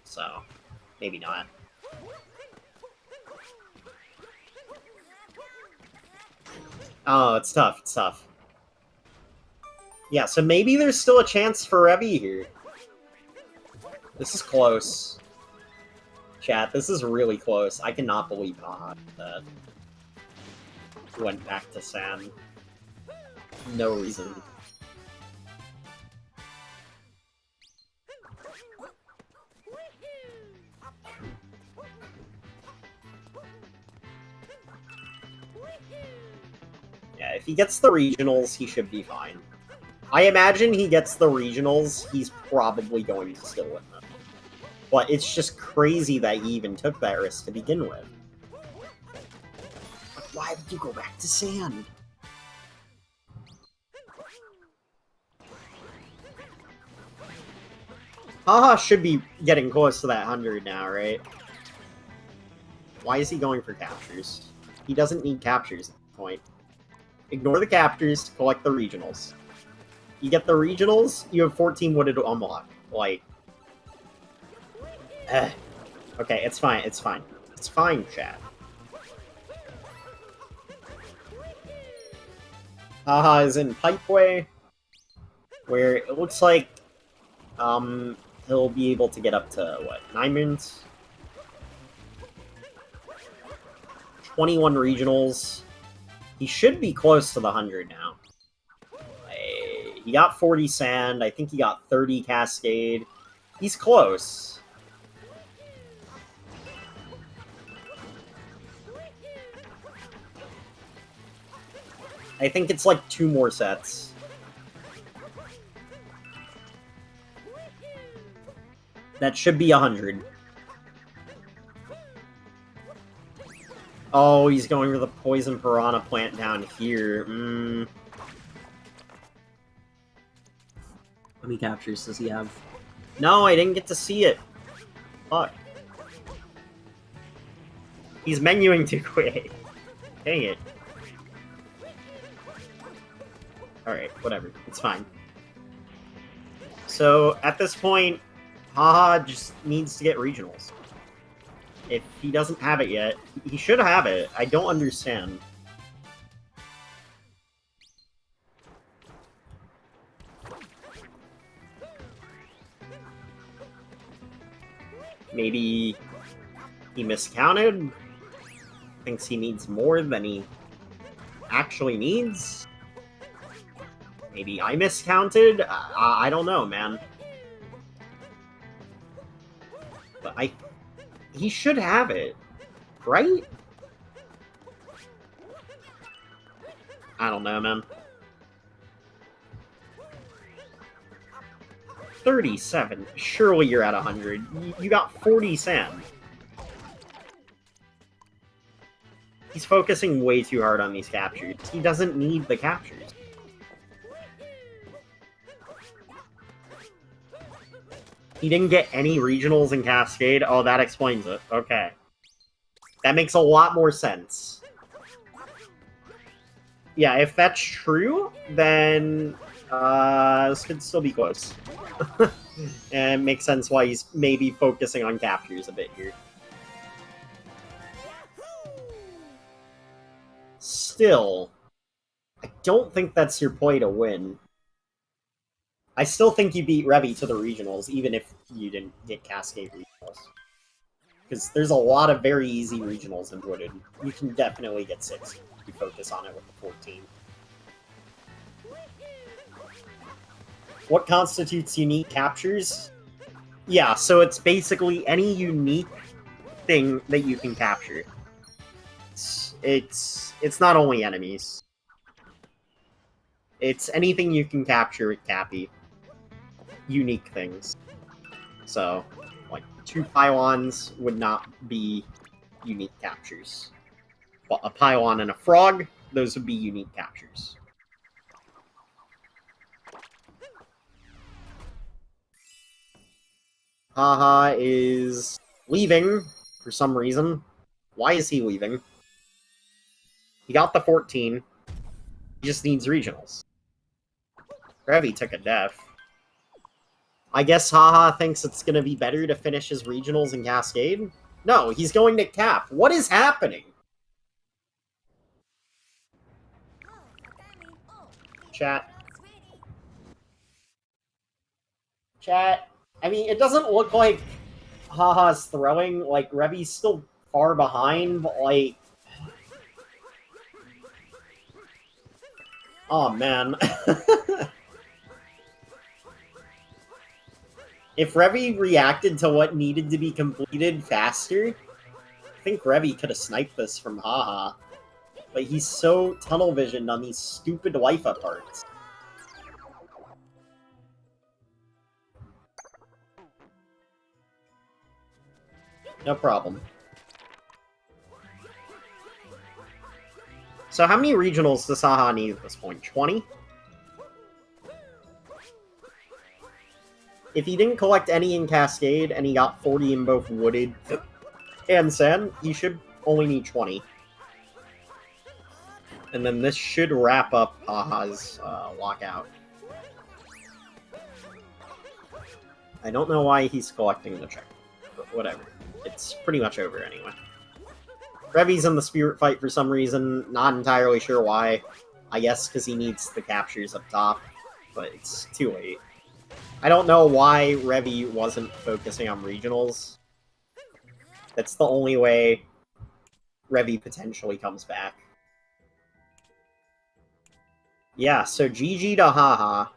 So, maybe not. Oh, it's tough, it's tough. Yeah, so maybe there's still a chance for Revi here. This is close. Chat, this is really close. I cannot believe that went back to Sand. No reason. Yeah, if he gets the regionals, he should be fine. I imagine he gets the regionals, he's probably going to still win them. But it's just crazy that he even took that risk to begin with. But why would you go back to Sand? Haha should be getting close to that 100 now, right? Why is he going for captures? He doesn't need captures at this point. Ignore the captures, collect the regionals. You get the regionals, you have 14 wooded to unlock. Like... Okay, it's fine, it's fine. It's fine, chat. Haha is in Pipeway, where it looks like he'll be able to get up to, what, 9 moons? 21 regionals. He should be close to the 100 now. He got 40 Sand, I think he got 30 Cascade. He's close. I think it's like 2 more sets. That should be 100. Oh, he's going for the Poison Piranha plant down here. How many captures does he have? No, I didn't get to see it. Fuck. He's menuing too quick. Dang it. Alright, whatever. It's fine. So, at this point, Haha just needs to get regionals. If he doesn't have it yet, he should have it. I don't understand. Maybe he miscounted? Thinks he needs more than he actually needs? Maybe I miscounted? I don't know, man. But he should have it, right? I don't know, man. 37. Surely you're at 100. You got 40 Sand. He's focusing way too hard on these captures. He doesn't need the captures. He didn't get any regionals in Cascade? Oh, that explains it. Okay. That makes a lot more sense. Yeah, if that's true, then this could still be close. And it makes sense why he's maybe focusing on captures a bit here. Still, I don't think that's your play to win. I still think you beat Revi to the regionals, even if you didn't get Cascade regionals. Because there's a lot of very easy regionals in Wooded. You can definitely get 6 if you focus on it with the 14. What constitutes unique captures? Yeah, so it's basically any unique thing that you can capture. It's not only enemies. It's anything you can capture with Cappy. Unique things. So, like, 2 pylons would not be unique captures. But a pylon and a frog, those would be unique captures. Haha is leaving for some reason. Why is he leaving? He got the 14. He just needs regionals. Revi took a def. I guess Haha thinks it's going to be better to finish his regionals in Cascade? No, he's going to Cap. What is happening? Chat. Chat. I mean, it doesn't look like Haha's throwing. Like, Revi's still far behind, but, like... Oh, man. If Revi reacted to what needed to be completed faster, I think Revi could have sniped this from Haha. But he's so tunnel-visioned on these stupid wife-up parts. No problem. So how many regionals does Haha need at this point? 20? If he didn't collect any in Cascade, and he got 40 in both Wooded and Sand, he should only need 20. And then this should wrap up Haha's lockout. I don't know why he's collecting the check, but whatever. It's pretty much over anyway. Revi's in the Spirit fight for some reason, not entirely sure why. I guess because he needs the captures up top, but it's too late. I don't know why Revi wasn't focusing on regionals. That's the only way Revi potentially comes back. Yeah, so GG to Haha.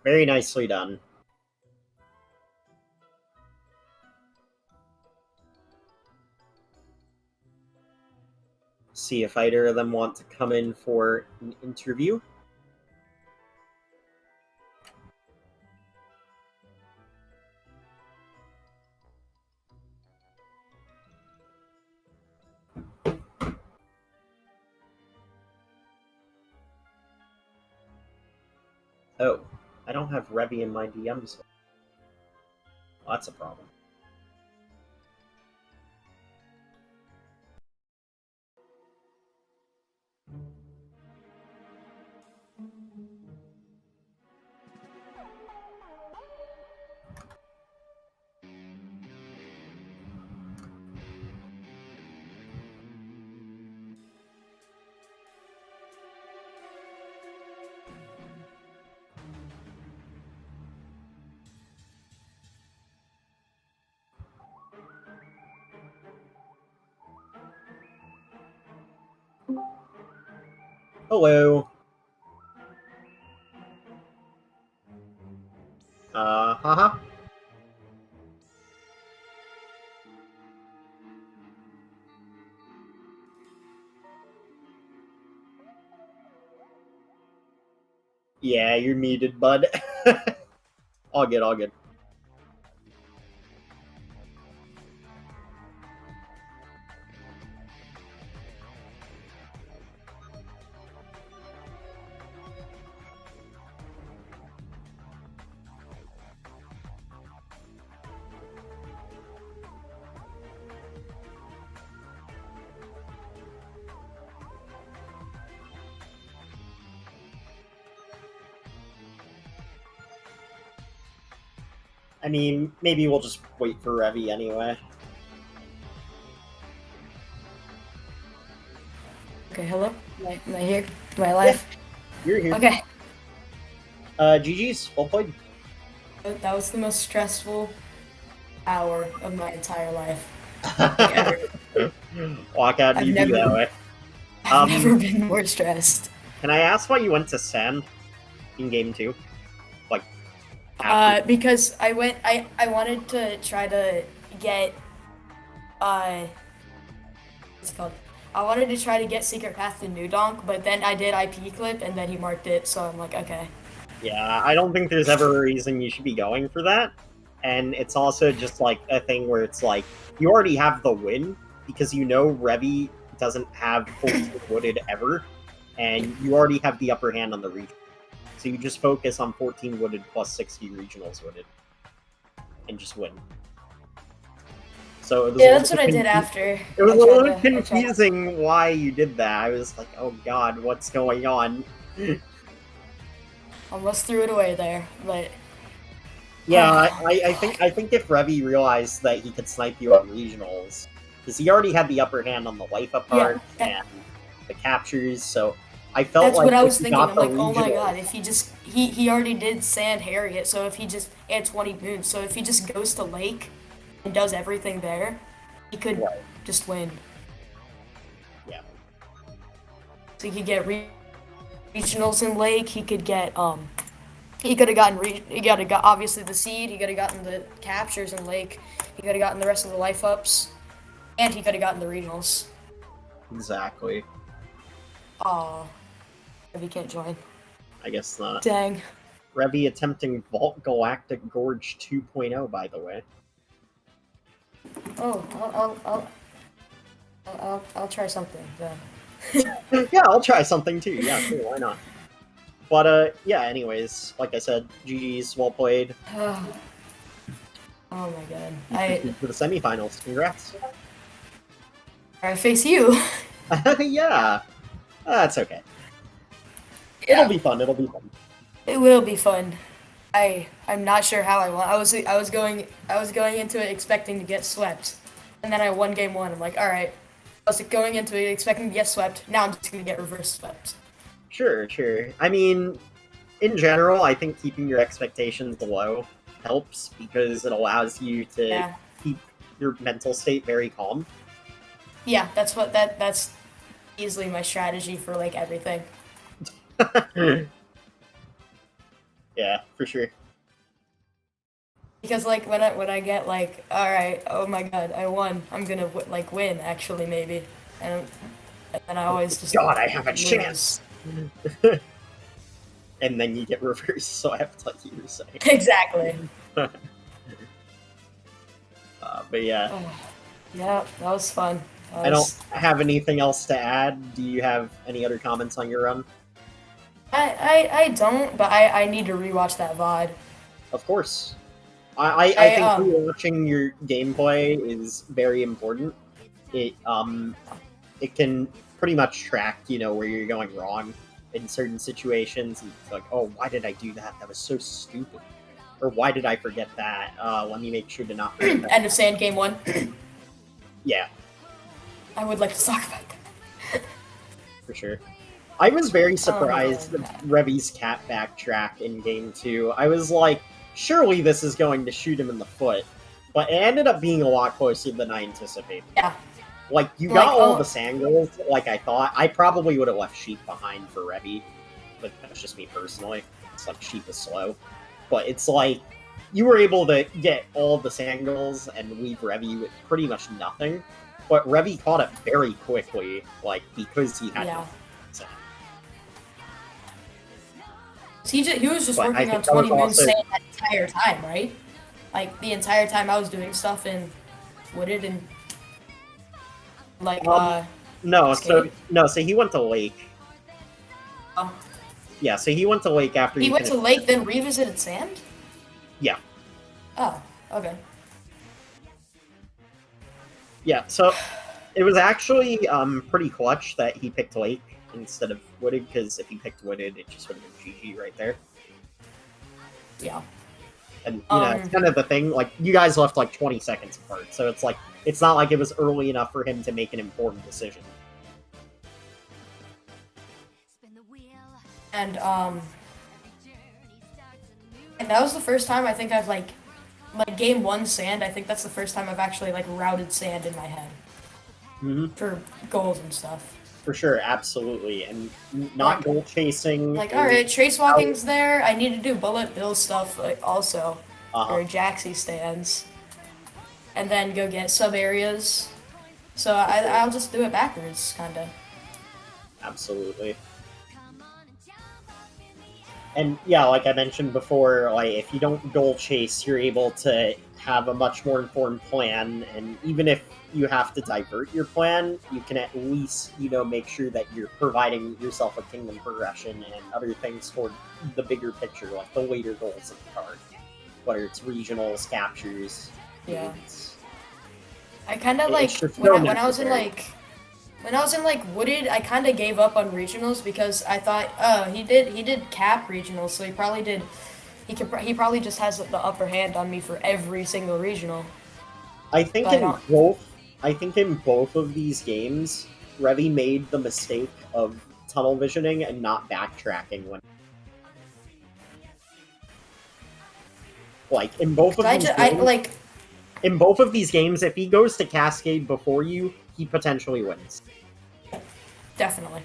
Very nicely done. See if either of them want to come in for an interview. Oh, I don't have Revi in my DMs. Well, that's a problem. Hello. Haha. Yeah, you're muted, bud. All good, all good. I mean, maybe we'll just wait for Revi anyway. Okay, hello? Am I here? Am I live? Yeah, you're here. Okay. GG's, well played. That was the most stressful hour of my entire life. Ever. Lockout DB that way. I've never been more stressed. Can I ask why you went to Sand in game 2? Like, because I wanted to try to get, what's it called? I wanted to try to get Secret Path to New Donk, but then I did IP clip and then he marked it, so I'm like, okay. Yeah, I don't think there's ever a reason you should be going for that. And it's also just like a thing where it's like, you already have the win, because you know Revi doesn't have 14 wooded ever, and you already have the upper hand on the region. So you just focus on 14 wooded plus 60 regionals wooded, and just win. So it was Yeah, that's what I did after. It was I a tried little to- I tried to- confusing why you did that. I was like, oh god, what's going on? Almost threw it away there, but Yeah, oh, I think if Revi realized that he could snipe you on regionals, because he already had the upper hand on the life up yeah, part and the captures, so I felt that's like what I if was he thinking. got I'm the like, oh my god, regionals, if he just he already did Sand Harriet, so if he just had 20 moons, so if he just goes to Lake and does everything there, he could right, just win. yeah, So he could get regionals in Lake. He could get he could have gotten he could have got obviously the seed. He could have gotten the captures in Lake. He could have gotten the rest of the life ups, and he could have gotten the regionals. exactly. Oh, if he can't join. I guess not. Dang. Revi attempting Vault Galactic Gorge 2.0, by the way. Oh, I'll try something then. Yeah, I'll try something too. Yeah, sure, why not? But yeah. Anyways, like I said, GG's, well played. Oh my god. For the semifinals. Congrats. I face you. Yeah, that's okay. Yeah. It'll be fun. It'll be fun. It will be fun. I'm not sure how I won. I was going into it expecting to get swept, and then I won game one. I'm like, all right. I was going into it expecting to get swept. Now I'm just gonna get reverse swept. Sure, sure. I mean, in general, I think keeping your expectations low helps because it allows you to keep your mental state very calm. Yeah, that's easily my strategy for like everything. Yeah, for sure. Because like when I get like, all right, oh my god, I won. I'm gonna like win actually maybe, and then I always just God, I have a lose. chance. And then you get reversed swept, like you were saying. Exactly. But yeah. Oh, yeah, that was fun. I don't have anything else to add. Do you have any other comments on your run? I don't, but I need to rewatch that VOD. Of course. I think rewatching your gameplay is very important. It can pretty much track, where you're going wrong in certain situations. It's like, oh, why did I do that? That was so stupid. Or why did I forget that? Let me make sure to not forget that. End of Sand game 1. Yeah. I would like to talk about that. For sure. I was very surprised that Revi's cat backtrack in game 2. I was like, surely this is going to shoot him in the foot. But it ended up being a lot closer than I anticipated. Yeah. Like, you got all the sand goals like I thought. I probably would have left Sheep behind for Revi. But that's just me personally. It's like Sheep is slow. But it's like, you were able to get all the sand goals and leave Revi with pretty much nothing. But Revi caught it very quickly, like, because he had nothing. He was just working on 20 moons sand that entire time, right? Like, the entire time I was doing stuff in Wooded and, like, No, so he went to Lake. Oh. Yeah, so he went to Lake after he went to Lake, then revisited Sand? Yeah. Oh, okay. Yeah, so it was actually pretty clutch that he picked Lake instead of Wooded, because if he picked Wooded, it just would have been GG right there. Yeah. And, it's kind of the thing, like, you guys left, like, 20 seconds apart, so it's like, it's not like it was early enough for him to make an informed decision. And that was the first time I think I've, like game 1 sand, I think that's the first time I've actually, like, routed sand in my head. Mm-hmm. For goals and stuff. For sure, absolutely. And not goal chasing. Like, alright, trace walking's there. I need to do bullet bill stuff also. Where Jaxie stands. And then go get sub areas. So I'll just do it backwards, kinda. Absolutely. And yeah, like I mentioned before, like if you don't goal chase, you're able to have a much more informed plan, and even if you have to divert your plan, you can at least, make sure that you're providing yourself a kingdom progression and other things toward the bigger picture, like the later goals of the card. Whether it's regionals, captures, yeah. I kind of It's like just when so when I was in necessary. Wooded, I kind of gave up on regionals because I thought, he did cap regionals, so he probably just has the upper hand on me for every single regional. I think But I in don't. both I think in both of these games, Revi made the mistake of tunnel visioning and not backtracking when like in both 'Cause of these I games. like In both of these games, if he goes to Cascade before you, he potentially wins. definitely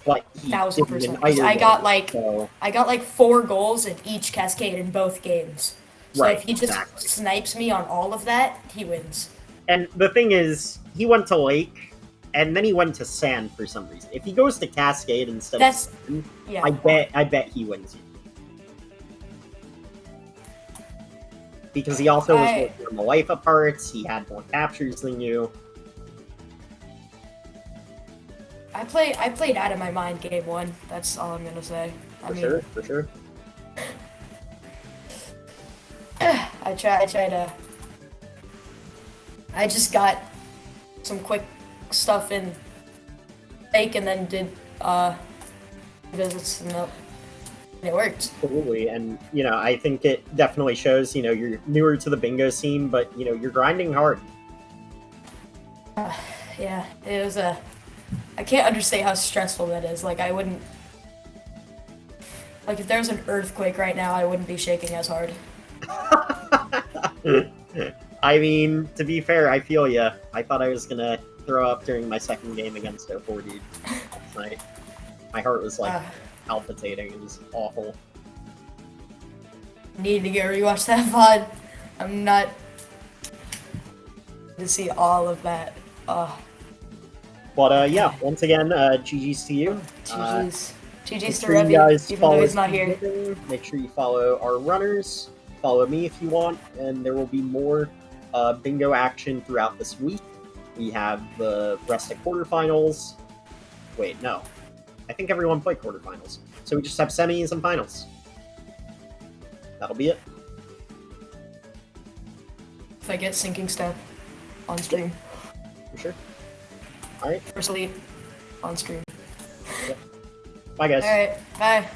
But he didn't in 1000%. Because either one. So I got like 4 goals in each cascade in both games. So if right, he just exactly. snipes me on all of that, he wins. And the thing is, he went to Lake, and then he went to Sand for some reason. If he goes to Cascade instead That's of Sand, yeah. I bet he wins you. Because he also was working on the life of parts, he had more captures than you. I played out of my mind game 1. That's all I'm gonna say. For sure. I tried to. I just got some quick stuff in fake and then did visits and it worked. Absolutely, and I think it definitely shows. You're newer to the bingo scene, but you're grinding hard. Yeah, it was a. I can't understate how stressful that is. Like I wouldn't. Like if there was an earthquake right now, I wouldn't be shaking as hard. I mean, to be fair, I feel ya. I thought I was gonna throw up during my second game against 04 dude last night. My heart was like palpitating. It was awful. Need to go rewatch that VOD. I'm not to see all of that. But yeah, once again, GG's to you. GG's. GG's to Make sure you Revi, guys even though follow he's not here. SpeedGaming. Make sure you follow our runners. Follow me if you want, and there will be more bingo action throughout this week. We have the rest of quarterfinals. Wait, no. I think everyone played quarterfinals. So we just have semis and finals. That'll be it. If I get sinking step on stream. For sure. Alright. First elite on stream. Bye, guys. Alright, bye.